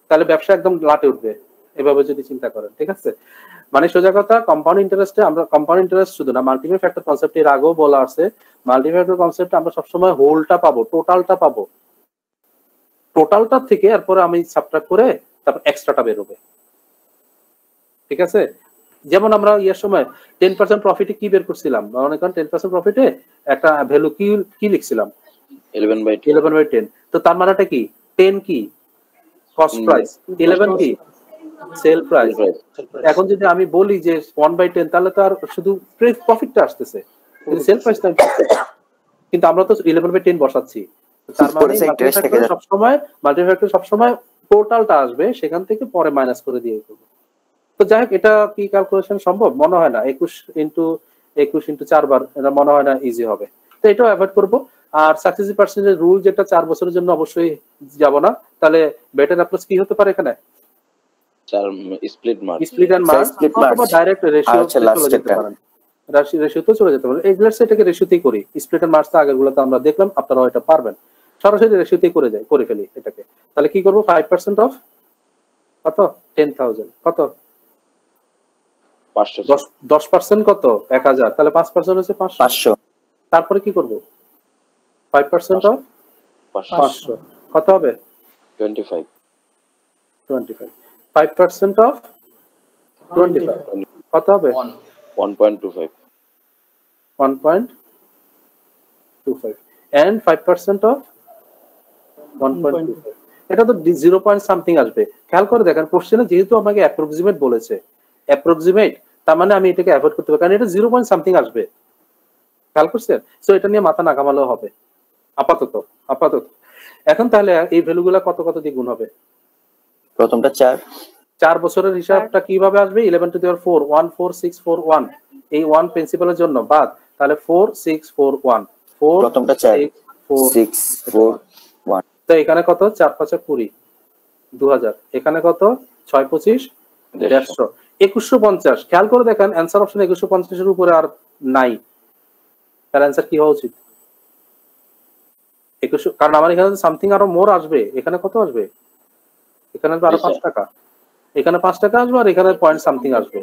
তাহলে ব্যবসা একদম লাটে উঠবে এভাবে যদি চিন্তা করেন। ঠিক আছে, মানে সোজা কথা, কম্পাউন্ড ইন্টারেস্টে আমরা কম্পাউন্ড ইন্টারেস্ট শুধু না, মাল্টিপ্লাই ফ্যাক্টর কনসেপ্ট এর আগেও বলা আছে, মাল্টিপ্লাই ফ্যাক্টর কনসেপ্টে আমরা সবসময় হোলটা পাবো, টোটালটা পাবো, টোটালটা থেকে এরপরে আমি সাবট্রাক্ট করে তারপর এক্সট্রাটা বেরোবে। ঠিক আছে, যেমন আমরা ইয়ার সময় 10% প্রফিটে কি বের করছিলাম, মনে করেন 10% প্রফিটে একটা ভ্যালু কি লিখছিলাম? 11/10। তো তার মানেটা কি? 10 কি কস্ট প্রাইস, 11 কি সেল প্রাইস। এখন যদি আমি বলি যে 1/10, তাহলে তো আর শুধু প্রফিটটা আসতেছে, কিন্তু সেল প্রাইসটা, কিন্তু আমরা তো 11/10 বসাচ্ছি। তার মানে সবসময় মাল্টিপ্লাই ফ্যাক্টর সবসময় টোটালটা আসবে, সেখান থেকে পরে মাইনাস করে দিয়ে করবো। তো যাই হোক, এটা কি ক্যালকুলেশন সম্ভব? মনে হয় না। 21 ইন্টু 4 বার, এটা মনে হয় না ইজি হবে। তো এটাও অ্যাভয়েড করবো। আর সাকসেসিভ পার্সেন্টেজ রুল যেটা 4 বছরের জন্য অবশ্যই যাব না। তাহলে বেটার অ্যাপ্রোচ কি হতে পারে এখানে? স্প্লিট এন্ড মার্জ অথবা ডাইরেক্ট রেশিও চলে যেতে পারেন। রেশিওতে চলে যেতে পারেন। এগুলোর এটাকে রেশিওতেই করি। স্প্লিট এন্ড মার্জটা আগেরগুলোতে আমরা দেখলাম, আপনারাও এটা পারবেন। সরাসরি রেশিওতেই করে ফেলি এটাকে। তাহলে কি করব? 5% অফ কত? 10,000 কত? 10% কত? 1000। তাহলে 5% হচ্ছে 500। তারপরে কি করব? 5% অফ 500 কত হবে? 25। 5% অফ 25 কত হবে? 1.25। 1.25 and 5% অফ 1.25, এটা তো 0 পয়েন্ট সামথিং আসবে। খেয়াল করে দেখেন কোশ্চেনে যেহেতু আমাকে অ্যাপ্রক্সিমেট বলেছে, অ্যাপ্রক্সিমেট তার মানে আমি এটাকে অ্যাভয়েড করতে পারি, কারণ এটা 0 পয়েন্ট সামথিং আসবে। খেয়াল করছেন? সো এটা নিয়ে মাথা না ঘামালেও হবে আপাতত। এখন তাহলে এই ভ্যালুগুলো কত কত দিয়ে গুণ হবে? প্রথমটা 4 বছরের হিসাবটা কিভাবে আসবে? 11 টু দি পাওয়ার 4, 14641, এই 1 প্রিন্সিপালের জন্য বাদ, তাহলে 4641, 4 প্রথমটা 641। তো এখানে কত? 4 5 20, 2000। এখানে কত? 6 25 150, 2150। খেয়াল করে দেখেন অ্যানসার অপশন 2150 এর উপরে আর নাই। তার অ্যানসার কি হওয়া উচিত? 21, কারণ আমার এখানে সামথিং আরো মোর আসবে। এখানে কত আসবে? এখানে আরো 5 টাকা, এখানে 5 টাকা আসবে, আর এখানে পয়েন্ট সামথিং আসবে।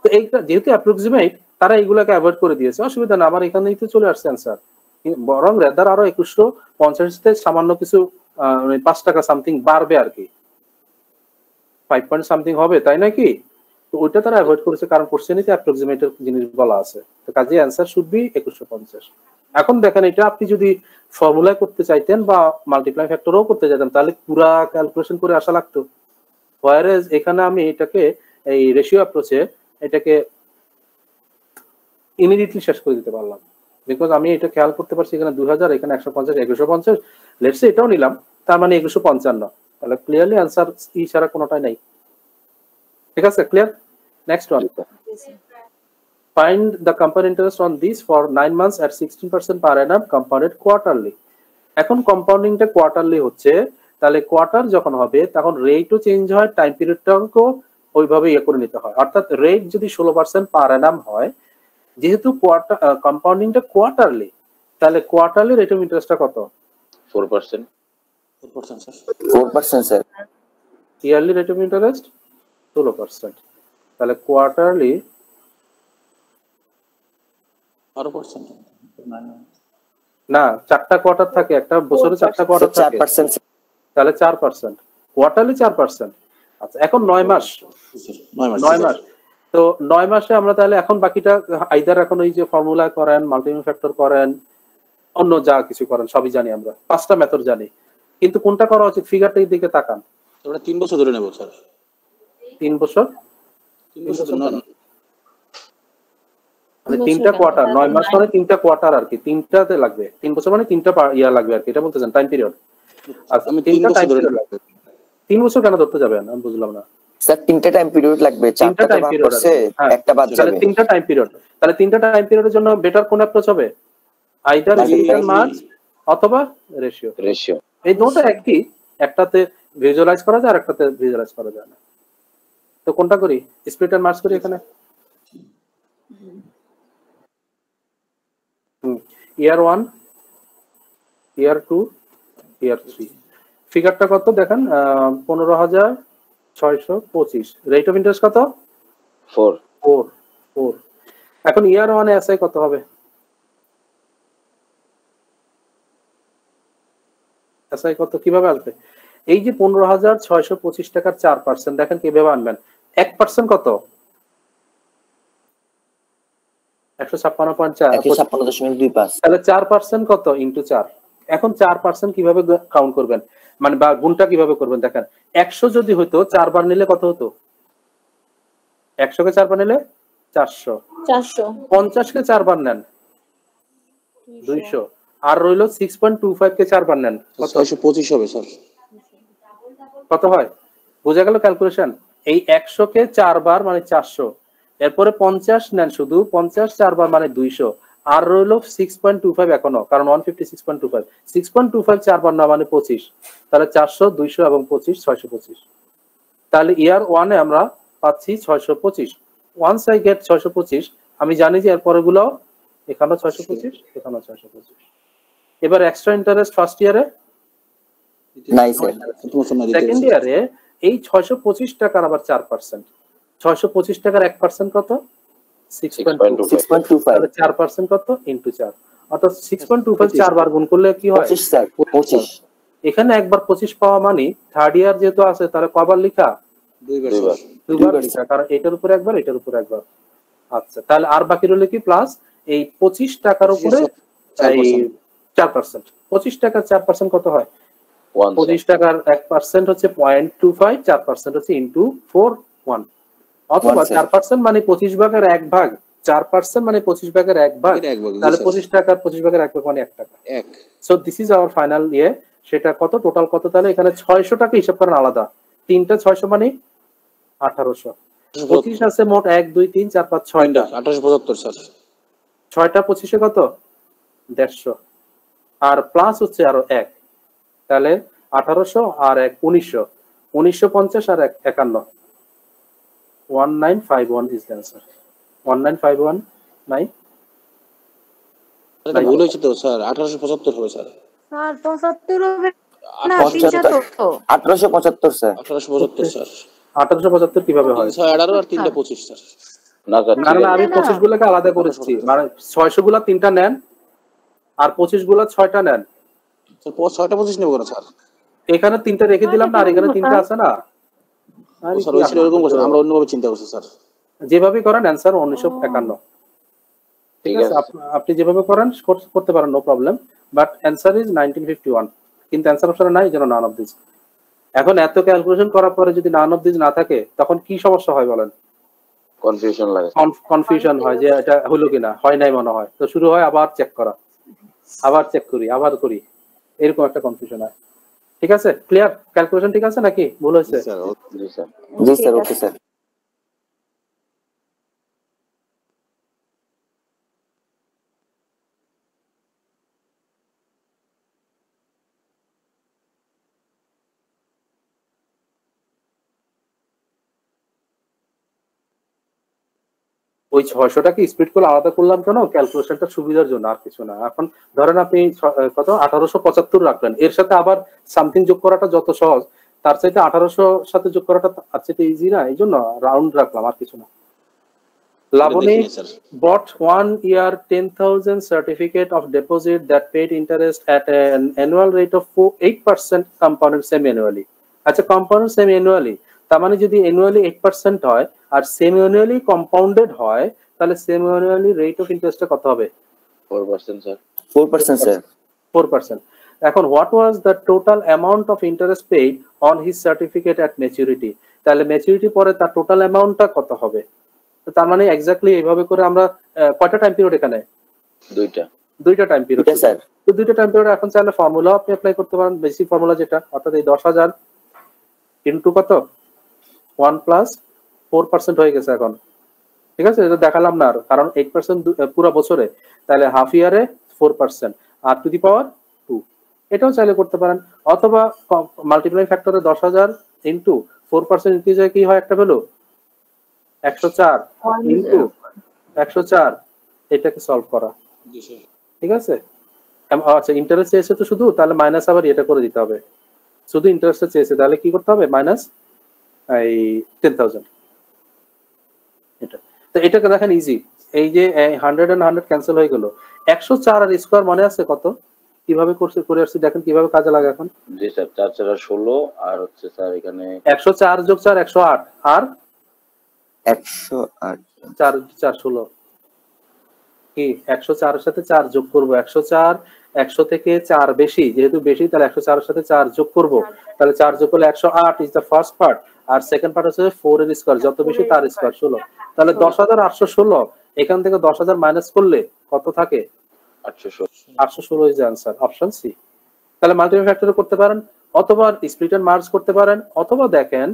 তো এইটা যেহেতু অ্যাপ্রক্সিমেট, তারা এইগুলাকে অ্যাভয়েড করে দিয়েছে, অসুবিধা না। আমার এখানেই তো চলে আসছে অ্যানসার। বরং রেদার আরো 2150 তে সামান্য কিছু 5 টাকা সামথিং বাড়বে আর কি, 5 পয়েন্ট সামথিং হবে, তাই নাকি? তো ওইটা তারা অ্যাভয়েড করেছে, কারণ কোশ্চেনে তো অ্যাপ্রক্সিমেটের জিনিস বলা আছে। তো কাজে অ্যানসার শুড বি 2150। এখন দেখেন এটা আপনি যদি ফর্মুলা করতে চাইতেন বা মাল্টিপ্লাই ফ্যাক্টরও করতে চাইতেন, তাহলে পুরা ক্যালকুলেশন করে আসা লাগতো। whereas এখানে আমি এটাকে এই রেশিও অ্যাপ্রোচে এটাকে ইমিডিয়েটলি শেষ করে দিতে পারলাম, বিকজ আমি এটা খেয়াল করতে পারছি এখানে 2000, এখানে 150, 2150, লেটস সে এটাও নিলাম, তার মানে 2155। তাহলে ক্লিয়ারলি আনসার ই ছাড়া কোনোটাই নাই। ঠিক আছে, clear? Next one, find the compound interest on this for 9 months at 16% per annum compounded quarterly। এখন কম্পাউন্ডিংটা কোয়ার্টারলি হচ্ছে, তাহলে কোয়ার্টার যখন হবে তখন রেটও চেঞ্জ হয়, টাইম পিরিয়ডটাও ওইভাবে ইয়ে করে নিতে হয়। অর্থাৎ রেট যদি 16% পার অ্যানাম হয়, যেহেতু কোয়ার্টার কম্পাউন্ডিংটা কোয়ার্টারলি, তাহলে কোয়ার্টারলি রেট অফ ইন্টারেস্টটা কত? 4%। 4% sir. Yearly rate of interest 16%, তাহলে কোয়ার্টারলি আরো পার্সেন্ট না, 4টা কোয়ার্টার থাকে, একটা বছরে 4টা কোয়ার্টার থাকে, 4%। তাহলে 4%, কোয়ার্টারলি 4%। আচ্ছা, এখন 9 মাস, 9 মাস, তো 9 মাসে আমরা তাহলে এখন বাকিটা আইদার এখন ওই যে ফর্মুলা করেন, মাল্টিপ্লিকেশন ফ্যাক্টর করেন, অন্য যা কিছু করেন সবই জানি আমরা, 5টা মেথড জানি, কিন্তু কোনটা করা উচিত ফিগারটার দিকে তাকান। আমরা 3 বছর ধরে নেব স্যার। 3 বছর, 3 বছর না, মানে 3টা কোয়ার্টার, 9 মাস মানে 3টা কোয়ার্টার আর কি, 3টাতে লাগবে, 3 বছর মানে 3টা ইয়া লাগবে আর কি, এটা বলতেছেন টাইম পিরিয়ড। আচ্ছা, আমি 3টা 3 টাইম বছর ধরে পিরিয়ড লাগবে। 3 বছর কেন ধরতে যাবেন আমি বুঝলাম না। স্যার 3টা টাইম পিরিয়ড লাগবে, 4টা টাইম ভাগ পিরিয়ড করছে, একটা বাদ তাহলে যাবে। 3টা টাইম পিরিয়ড, তাহলে 3টা টাইম পিরিয়ডের জন্য বেটার কোন অ্যাপ্রোচ হবে? আইদার রিলেশন মার্জ অথবা রেশিও। এই দুটো একই, একটাতে ভিজুয়ালাইজ করা যায় আর একটাতে ভিজুয়ালাইজ করা যায় না। তো কোনটা করি? স্প্লিট এন্ড মার্জ করি এখানে। ইয়ার 1, ইয়ার 2, ইয়ার 3। ফিগারটা কত দেখেন? 15,625। রেট অফ ইন্টারেস্ট কত? 4। এখন ইয়ার 1 এ এসআই কত হবে? এসআই কত কিভাবে আসবে? এই যে 15,625 টাকার 4%, দেখেন কিভাবে আনবেন। 1% কত? 156.4, 156.25। তাহলে 4% কত ইনটু 4। এখন 4% কিভাবে কাউন্ট করবেন, মানে বা গুণটা কিভাবে করবেন দেখেন। 100 যদি হতো 4 বার নিলে কত হতো? 100 কে 4 বার নিলে 400। 50 কে 4 বার নেন 200, আর রইলো 6.25 কে 4 বার নেন কত? 625 হবে স্যার। কত হয় বোঝা গেল ক্যালকুলেশন? এই 100 কে 4 বার মানে 400, এরপরে 50 নেন শুধু, 50 4 বার মানে 200, আর রইলো 6.25 এখনো, কারণ 156.25, 6.25 4 বার না মানে 25, তাহলে 400, 200 এবং 25, 625। তাহলে ইয়ার 1 এ আমরা পাচ্ছি 625। ওয়ান্স আই গেট 625, আমি জানি যে এর পরে গুলো এখানেও 625, এখানেও 625। এবার এক্সট্রা ইন্টারেস্ট ফার্স্ট ইয়ারে নাই স্যার। সেকেন্ড ইয়ারে এই 625 টাকার আবার 4%, 625 টাকার 1% কত? 6.25, তাহলে 4% কত ইনটু 4, অর্থাৎ 6.25 4 বার গুণ করলে কি হয়? 25 স্যার, 25। এখানে একবার 25 পাওয়া মানে থার্ড ইয়ার যেহেতু আছে, তাহলে কবার লেখা? দুইবার লেখা, কারণ এটার উপরে একবার, এটার উপরে একবার। আচ্ছা, তাহলে আর বাকি রইল কি? প্লাস এই 25 টাকার উপরে এই 4%। 25 টাকার 4% কত হয়? 25 টাকার 1% হচ্ছে 0.25, 4% হচ্ছে ইনটু 4, 1, অথবা 4% মানে 25 ভাগের 1 ভাগ, 4% মানে 25 ভাগের 1 ভাগ, তাহলে 25 টাকার 25 ভাগের 1 ভাগ মানে 1 টাকা। So this is our final ইয়ে। সেটা কত টোটাল কত? তাহলে এখানে 600 টাকা হিসাব করেন আলাদা, 3টা 600 মানে 1800। 25 আছে মোট 1 2 3 4 5 6টা, 1875 স্যার। 6টা 25 এ কত? 150, আর প্লাস হচ্ছে আরো 1, তাহলে 1800 আর 1 1900, 1950 আর 1 51, 1951 is the answer. 1951 নাই? এটা ভুল হয়েছে তো স্যার, 1875 হবে স্যার। স্যার 75 হবে না, 300 তো 1875 স্যার। 1875 স্যার। 1875 কিভাবে হয়? 18 আর 3টা 25 স্যার। না না, আমি 25 গুলোকে আলাদা করেছি, মানে 600 গুলা 3টা নেন আর 25 গুলা 6টা নেন। স্যার 6টা 25 নেব কেন স্যার? এখানে 3টা রেখে দিলাম না, আর এখানে 3টা আছে না। স্যার ওই ছিল এরকম করছেন, আমরা অন্যভাবে চিন্তা করছি স্যার। যেভাবে করেন অ্যানসার 1951। ঠিক আছে, আপনি যেভাবে করেন করতে পারেন, no problem, but answer is 1951, কিন্তু অ্যানসার অপশনে নাই যেন নান অফ দিস। এখন এত ক্যালকুলেশন করার পরে যদি নান অফ দিস না থাকে তখন কি সমস্যা হয় বলেন? কনফিউশন লাগে, কনফিউশন হয় যে এটা হলো কিনা, হয় নাই মনে হয়, তো শুরু হয় আবার চেক করা, আবার চেক করি, আবার করি, এরকম একটা কনফিউশন হয়। ঠিক আছে, ক্লিয়ার? ক্যালকুলেশন ঠিক আছে নাকি ভুল হয়েছে? জি স্যার, ওকে স্যার। ওই 600টাকে স্প্লিট করে আলাদা করলাম কেন? ক্যালকুলেশনটা সুবিধার জন্য, আর কিছু না। এখন ধরেন আপনি কত 1875 রাখলেন, এর সাথে আবার সামথিং যোগ করাটা যত সহজ, তার চাইতে 1800 সাথে যোগ করাটা তার চাইতে ইজি না, এই জন্য রাউন্ড রাখলাম, আর কিছু না। Laboni bought 1 year 10,000 certificate of deposit that paid interest at an annual rate of 8% compounded semi-annually. আচ্ছা, compounded semi-annually তার মানে যদি annually 8% হয় আর semi-annually compounded হয়, তাহলে semi-annually rate of interest কত হবে? 4% স্যার। 4% স্যার। 4%। এখন what was the total amount of interest paid on his certificate at maturity? তাহলে ম্যাচুরিটি পরে তার টোটাল অ্যামাউন্টটা কত হবে? তার মানে এক্স্যাক্টলি এইভাবে করে আমরা কয়টা টাইম পিরিয়ড এখানে? দুইটা টাইম পিরিয়ড স্যার। তো দুইটা টাইম পিরিয়ড এখন চাইলে ফর্মুলা আপনি অ্যাপ্লাই করতে পারেন, বেসিক ফর্মুলা যেটা, অর্থাৎ এই 10,000 ইনটু কত 1 প্লাস 4% হয়ে গেছে এখন। ঠিক আছে, এটা দেখালাম না আর, কারণ 8% পুরো বছরে, তাহলে হাফ ইয়ারে 4% আর টু দি পাওয়ার 2, এটাও চাইলে করতে পারেন। অথবা মাল্টিপ্লাই ফ্যাক্টরে 10,000 ইনটু 4% ইনক্রিজ হয় কি হয় একটা ভ্যালু 104 ইনটু 104, এটাকে সলভ করা। ঠিক আছে, আচ্ছা ইন্টারেস্ট চেয়েছে তো শুধু, তাহলে মাইনাস আবার এটা করে দিতে হবে, শুধু ইন্টারেস্ট চেয়েছে তাহলে কি করতে হবে মাইনাস এই 10,000। এটা তো এটাকে দেখেন ইজি, এই যে 100 and 100 ক্যান্সেল হয়ে গেল, 104 আর স্কয়ার মনে আছে কত, কিভাবে করে আসছে দেখেন কিভাবে কাজে লাগে এখন। জি স্যার, 4 4 16 আর হচ্ছে স্যার এখানে 104 যোগ 4 108 আর 108 4 4 16 কি 104 এর সাথে 4 যোগ করব, 104 100 থেকে 4 বেশি, যেহেতু বেশি তাহলে 104 এর সাথে 4 যোগ করব, তাহলে 4 যোগ করলে 108 ইজ দ্য ফার্স্ট পার্ট, আর সেকেন্ড পার্ট হচ্ছে 4 এর স্কয়ার, যত বেশি তার স্কয়ার 16, তাহলে 10,816, এখান থেকে 10,000 মাইনাস করলে কত থাকে 816 ইজ आंसर, অপশন সি। তাহলে মাল্টিপ্লাই ফ্যাক্টরে করতে পারেন, অথবা স্প্লিট এন্ড মার্জ করতে পারেন, অথবা দেখেন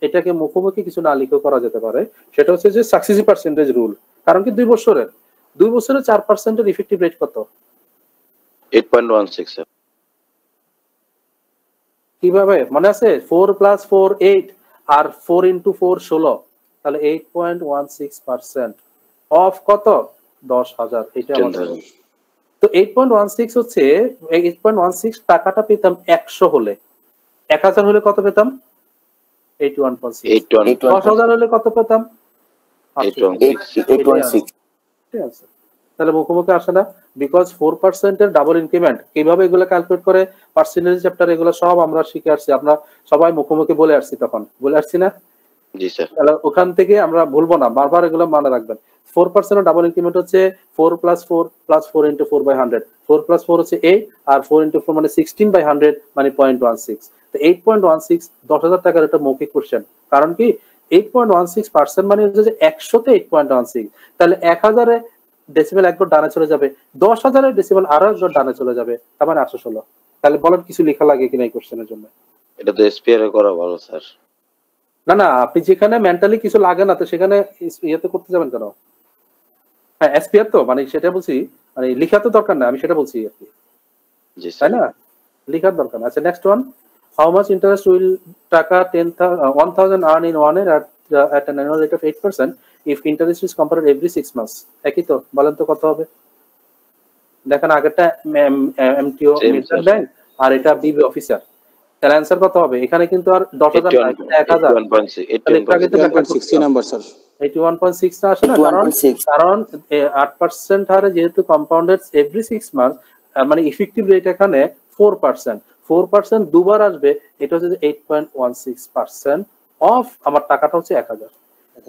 এটাকে মুখোমুখি কিছু না লিখে করা যেতে পারে, সেটা হচ্ছে যে সাকসেসিভ পার্সেন্টেজ রুল। কারণ কি 2 বছরে 4% এর ইফেক্টিভ রেট কত? 8.16 স্যার। কিভাবে মনে আছে? 4 + 4 8 আর 4 * 4 16, তাহলে 8.16% অফ কত 10,000, এটা আমাদের। তো 8.16 হচ্ছে 8.16 টাকাটা পেতাম 100 হলে, 1000 হলে কত পেতাম 81.6, 10,000 হলে কত পেতাম 8.16। ঠিক আছে, তাহলে মুখোমুখি আসে না, বিকজ 4% এর ডাবল ইনক্রিমেন্ট কিভাবে এগুলো ক্যালকুলেট করে পার্সেন্টেজ চ্যাপ্টার এগুলো সব আমরা শিখে আসছি, আমরা সবাই মুখোমুখি বলে আসছি, তখন বলে আসছি না? জি স্যার। তাহলে ওখান থেকে আমরা ভুলবো না, বারবার এগুলো মনে রাখবেন। 4% এর ডাবল ইনক্রিমেন্ট হচ্ছে 4 + 4 + 4 * 4/100, 4 + 4 হচ্ছে 8 আর 4 * 4 মানে 16/100 মানে 0.16। তো 8.16 10,000 টাকার এটা মৌখিক কোশ্চেন, কারণ কি 8.16% মানে হচ্ছে যে 100 তে 8.16, তাহলে 1000 এ ডেসিমেল একবার ডানে চলে যাবে, 10,000 এর ডেসিমেল আরো একবার ডানে চলে যাবে, তার মানে 816। তাহলে বলেন কিছু লেখা লাগে কিনা এই কোশ্চেনের জন্য? এটা তো এসপিআর এ করা ভালো স্যার। না না, আপনি যেখানে মেন্টালি কিছু লাগে না তো সেখানে ইয়েতে করতে যাবেন কেন? হ্যাঁ এসপিআর তো মানে সেটা বলছি, মানে লেখা তো দরকার না, আমি সেটা বলছি আর কি, জি তাই না? লেখার দরকার না। আচ্ছা next one, how much interest will টাকা 1,000 earn in 1 year at an annual rate of 8% if interest is compounded every 6 months? একই তো, বলেন তো কত হবে? দেখেন আগেরটা এমটিও মিটার ব্যাংক আর এটা বিবি অফিসার, তাহলে অ্যানসার কত হবে? এখানে কিন্তু আর 10,000 না, 1,000। 81.60 নাম্বার স্যার। 81.6 না আসে না, কারণ 8% হারে যেহেতু কম্পাউন্ডেড এভরি 6 মান্থ, মানে ইফেক্টিভ রেট এখানে 4%, 4% দুবার আসবে, এটা হচ্ছে 8.16% অফ আমার টাকাটা হচ্ছে 1,000।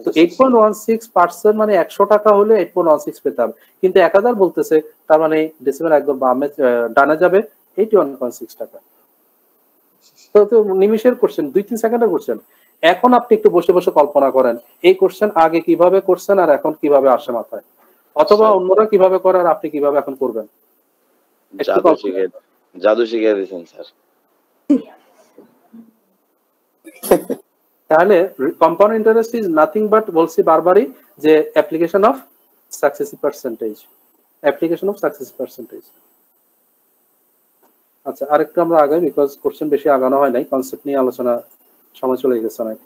তো 8.16% মানে 100 টাকা হলে 8.16 পেতাম, কিন্তু 1,000 বলতেছে, তার মানে ডেসিমেল একদম বামে ডানে যাবে, 81.6 টাকা। তো নিমিশের কোশ্চেন, 2-3 সেকেন্ডের কোশ্চেন। এখন আপনি একটু বসে বসে কল্পনা করেন এই কোশ্চেন আগে কিভাবে করছেন আর এখন কিভাবে আসে মাথায়, অথবা অন্যরা কিভাবে করে আর আপনি কিভাবে এখন করবেন। জাদু শিখিয়ে দিয়েছেন স্যার। তাহলে compound interest is nothing but বলছি বারবারই যে application of successive percentage, application of successive percentage. আচ্ছা আরেকটু আমরা আগাই, বিকজ কোশ্চেন বেশি আগানো হয় নাই, কনসেপ্ট নিয়ে আলোচনা সময় চলে গেছে অনেক।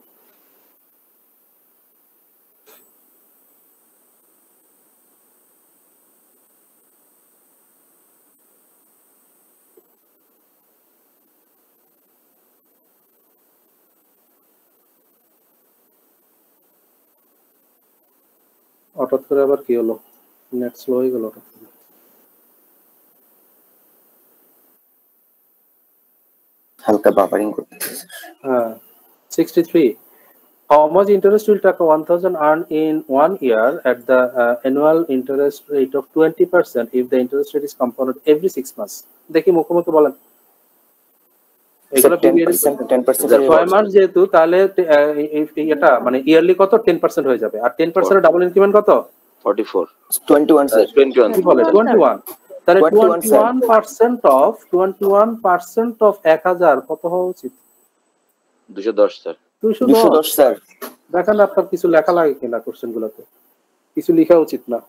হঠাৎ করে আবার কি হলো, নেট স্লো হয়ে গেল হঠাৎ করে। হালকা বাফারিং করতেছে। হ্যাঁ 63 how much interest will taka 1000 earn in 1 year at the annual interest rate of 20% if the interest rate is compounded every 6 months। দেখি মুখোমুখি বলেন এগুলো 10% 6 মাস যেহেতু তাহলে এটা মানে ইয়ারলি কত 10% হয়ে যাবে, আর 10% এর ডাবল ইনক্রিমেন্ট কত 44 21 স্যার 21 কি বলে 21, তাহলে 21% of 1000 কত হওয়া উচিত 210 স্যার 210 স্যার। দেখেন আপনার কিছু লেখা লাগে কিনা কোশ্চেন গুলোতে, কিছু লেখা উচিত না।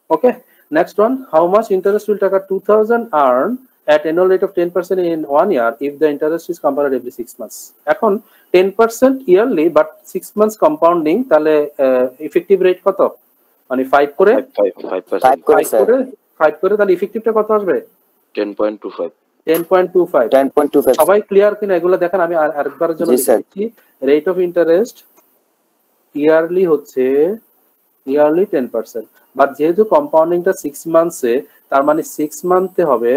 Okay next one, how much interest will টাকা 2000 earn at annual rate of 10% in 1 year if the interest is compounded every 6 months। এখন 10% ইয়ারলি বাট 6 months কম্পাউন্ডিং, তাহলে ইফেক্টিভ রেট কত, মানে 5 করে 5 করে তাহলে ইফেক্টিভটা কত আসবে 10.25। সবাই ক্লিয়ার কিনা এগুলো দেখেন, আমি আরেকবারের জন্য লিখেছি। রেট অফ ইন্টারেস্ট ইয়ারলি হচ্ছে ইয়ারলি 10%, বাট যেহেতু কম্পাউন্ডিংটা 6 মান্থসে, তার মানে 6 মান্থে হবে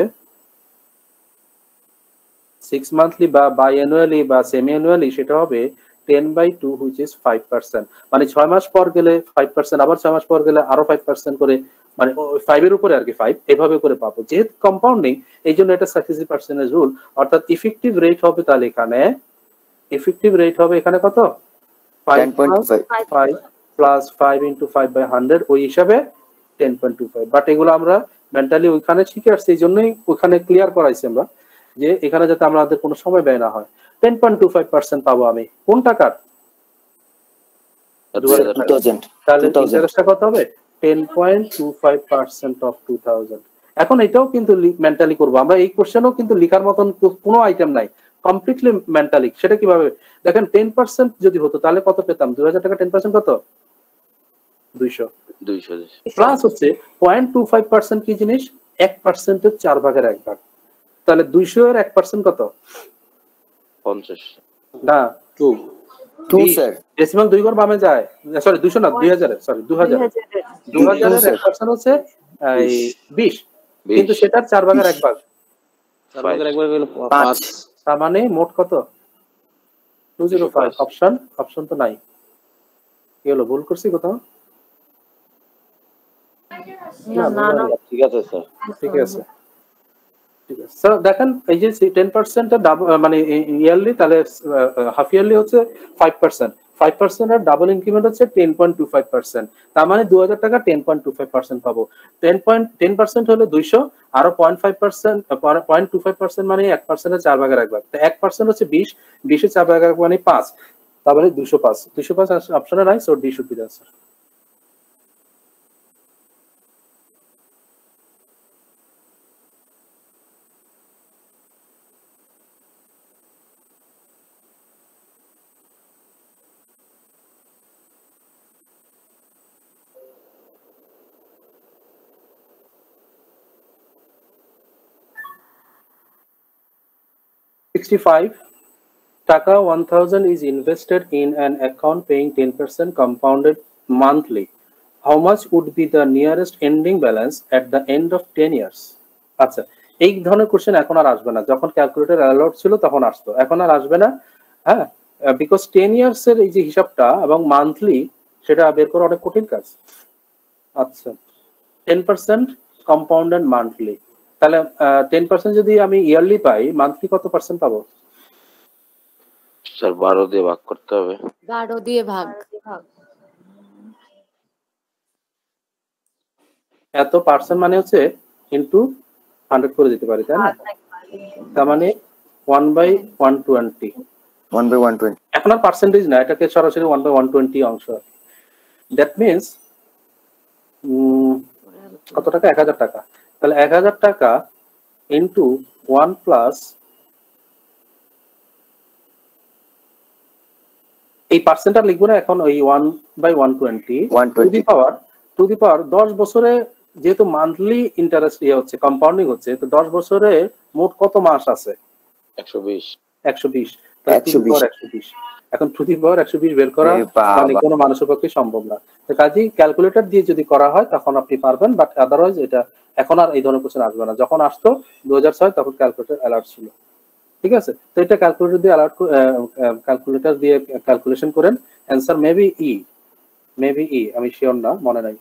6 মান্থলি বা বাইঅ্যানুয়ালি বা সেমি অ্যানুয়ালি, সেটা হবে 10/2 which is 5%। মানে 6 মাস পর গেলে 5%, আবার 6 মাস পর গেলে আরো 5% করে, মানে 5 এর উপরে আর কি 5 এভাবে করে পাবো। যেহেতু কম্পাউন্ডিং এই জন্য এটা সাকসেসিভ পার্সেন্টেজ রুল, অর্থাৎ ইফেক্টিভ রেট হবে তাহলে এখানে ইফেক্টিভ রেট হবে এখানে কত 5 প্লাস 5 into 5/100, ওই হিসাবে 10.25। বাট এগুলো আমরা মেন্টালি ওইখানে শিখে আসছি, এই জন্যই ওইখানে ক্লিয়ার করাইছি আমরা যে এখানে যাতে আমাদের কোনো সময় ব্যয় না হয়। 10.25% পাবো আমি কোন টাকার 2000, তাহলে ইন্টারেস্টটা কত হবে 10.25% of 2000। এখন এটাও কিন্তু মেন্টালি করবো আমরা, এই কোশ্চেনও কিন্তু লেখার মতন কোনো আইটেম নাই, কমপ্লিটলি মেন্টালি। সেটা কিভাবে দেখেন, 10% যদি হতো তাহলে কত পেতাম, 2000 টাকা 10% কত 200 প্লাস হচ্ছে 0.25% কি জিনিস 1% এর 4 ভাগের 1 ভাগ, তাহলে 200 এর 1% কত 50 না 2 স্যার ডেসিমাল 2 ঘর বামে যায়, সরি 200 না 2000 সরি 2000 এর 1% হচ্ছে এই 20, কিন্তু সেটার 4 ভাগের 1 ভাগ 4 ভাগের 1 ভাগ হলো 5, তার মানে মোট কত 205। অপশন তো নাই, কি হলো ভুল করছি কোথাও? না ঠিক আছে স্যার, ঠিক আছে স্যার। দেখেন এই যে 10% এর মানে ইয়ারলি, তাহলে হাফ ইয়ারলি হচ্ছে 5% এর ডাবল ইনক্রিমেন্ট হচ্ছে 10.25%, তার মানে 2000 টাকা 10.25% পাবো। 10% হলে 200, আরো 0.25% মানে 1% এর 4 ভাগের 1 ভাগ, তো 1% হচ্ছে 20, 20 এর 4 ভাগের 1 মানে 5, তারপরে 205 অপশনে নাই, so D should be the answer. টাকা 1000 is invested in an account paying 10% compounded monthly. How much would be the nearest ending balance at the end of 10 years? আচ্ছা এই ধরনের কোশ্চেন এখন আর আসবে না, যখন ক্যালকুলেটর অ্যালাউড ছিল তখন আসতো, এখন আর আসবে না। হ্যাঁ, বিকজ 10 ইয়ার্স এর এই যে হিসাবটা এবং মান্থলি সেটা বের করা অনেক কঠিন কাজ। আচ্ছা 10% কম্পাউন্ডেড মান্থলি, তাহলে 10% যদি আমি ইয়ারলি পাই, মান্থলি কত পার্সেন্ট পাবো? স্যার 12 দিয়ে ভাগ করতে হবে। 12 দিয়ে ভাগ। এত পার্সেন্ট মানে হচ্ছে ইনটু 100 করে দিতে পারি, তাই না? তার মানে 1/120। 1/120 এখন আর পার্সেন্টেজ না, এটাকে সরাসরি 1/120 অংশ। দ্যাট মিন্স কত টাকা? 1000 টাকা। তাহলে 1000 টাকা ইনটু 1 প্লাস এই পার্সেন্টটা লিখবো না এখন, ওই 1/120 টু দি পাওয়ার 10 বছরে, যেহেতু মান্থলি ইন্টারেস্ট হচ্ছে, কম্পাউন্ডিং হচ্ছে, তো 10 বছরে মোট কত মাস আছে? 120। 120। এখন টু দি পাওয়ার 120 বের করা মানে কোনো মানুষের পক্ষে সম্ভব না। তো কাজেই ক্যালকুলেটর দিয়ে যদি করা হয় তখন আপনি পারবেন, বাট আদারওয়াইজ এটা এখন আর এই ধরনের কোশ্চেন আসবে না। যখন আসতো 2006 তখন ক্যালকুলেটর অ্যালার্ট ছিল, ঠিক আছে? তো এটা ক্যালকুলেটর দিয়ে ক্যালকুলেটর দিয়ে ক্যালকুলেশন করেন, অ্যান্সার মেবি ই, আমি শিওর না, মনে নাই।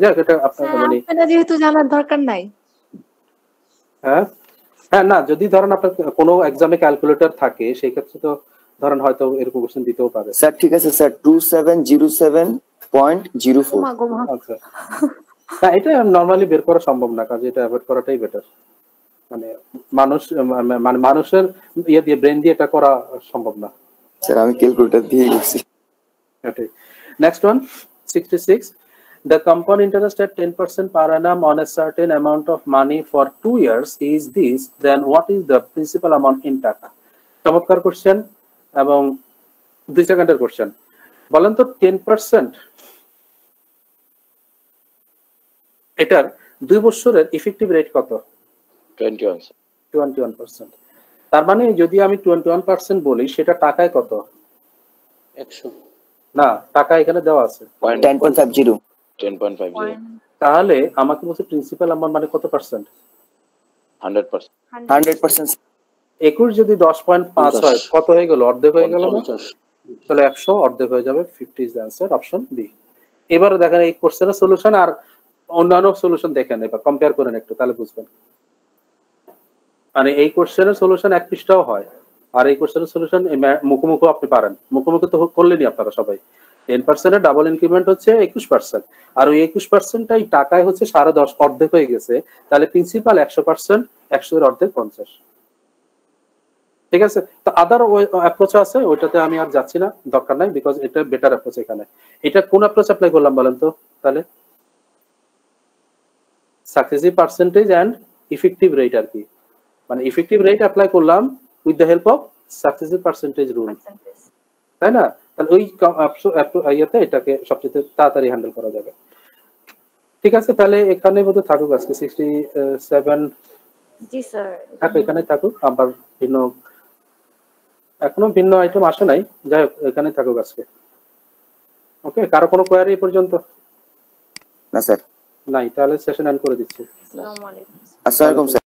যাক, এটা আপনার মানে যেহেতু জানার দরকার নাই। হ্যাঁ না, যদি ধরেন আপনার কোনো এক্সামে ক্যালকুলেটর থাকে সেই ক্ষেত্রে তো ধরেন হয়তো এরকম কোশ্চেন দিতেও পারে। স্যার ঠিক আছে স্যার, 2707.04। আচ্ছা, না এটা নরমালি বের করা সম্ভব না, কাজে এটা অ্যাভয়েড করাটাই বেটার। মানে মানুষের ইয়ে দিয়ে, ব্রেন দিয়ে এটা করা সম্ভব না। স্যার আমি ক্যালকুলেটর দিয়ে করছি। Next one, 66. The compound interest at 10% per annum on a certain amount of money for 2 years is this, then what is the principal amount in টাকা? চমৎকার কোশ্চেন এবং 2 সেকেন্ডের কোশ্চেন। বলেন তো 10%, এটার 2 বছরের ইফেক্টিভ রেট কত? 21%। তার মানে যদি আমি 21% বলি, সেটা টাকায় কত? 100 না, টাকা এখানে দেওয়া আছে 10.50। তাহলে আমাকে বলছে প্রিন্সিপাল অ্যামাউন্ট মানে কত পার্সেন্ট? 100%। 21 যদি 10.5 হয় কত হয়ে গেল? অর্ধেক হয়ে গেল না? তাহলে 100 অর্ধেক হয়ে যাবে। 50 is the answer, option B. এবারে দেখেন এই কোশ্চেনের সলিউশন আর অন্যান্য সলিউশন দেখেন, এবার কম্পেয়ার করেন একটু, তাহলে বুঝবেন। মানে এই কোশ্চেনের সলিউশন এক পৃষ্ঠাও হয়, আর এই কোশ্চেনের সলিউশন মুখোমুখি আপনি পারেন। মুখোমুখি তো করলেনই আপনারা সবাই। 10% এর ডাবল ইনক্রিমেন্ট হচ্ছে 21%, আর ওই 21%টাই টাকায় হচ্ছে 10.5, অর্ধেক হয়ে গেছে। তাহলে প্রিন্সিপাল 100%, 100 এর অর্ধেক 50। ঠিক আছে? তো আদার অ্যাপ্রোচ আছে, ওইটাতে আমি আর যাচ্ছি না, দরকার নাই, বিকজ এটা বেটার অ্যাপ্রোচ। এখানে এটা কোন অ্যাপ্রোচ অ্যাপ্লাই করলাম বলেন তো? তাহলে successive percentage and effective rate আর কি, মানে ইফেক্টিভ রেট অ্যাপ্লাই করলাম with the help of successive percentage rule, তাই না? তাহলে ওই ইয়েতে এটাকে সবচেয়ে তাড়াতাড়ি হ্যান্ডেল করা যাবে। ঠিক আছে, তাহলে এখানে বোধহয় থাকুক আজকে 67। জি স্যার, এখানে থাকুক। আবার এখনো ভিন্ন আইটেম আসে নাই, যাই হোক এখানে থাকুক আজকে। ওকে, কারো কোনো কোয়ারি পর্যন্ত? না স্যার। নাই, তাহলে সেশন এন্ড করে দিচ্ছি। আসসালামু আলাইকুম। আসসালামু আলাইকুম স্যার।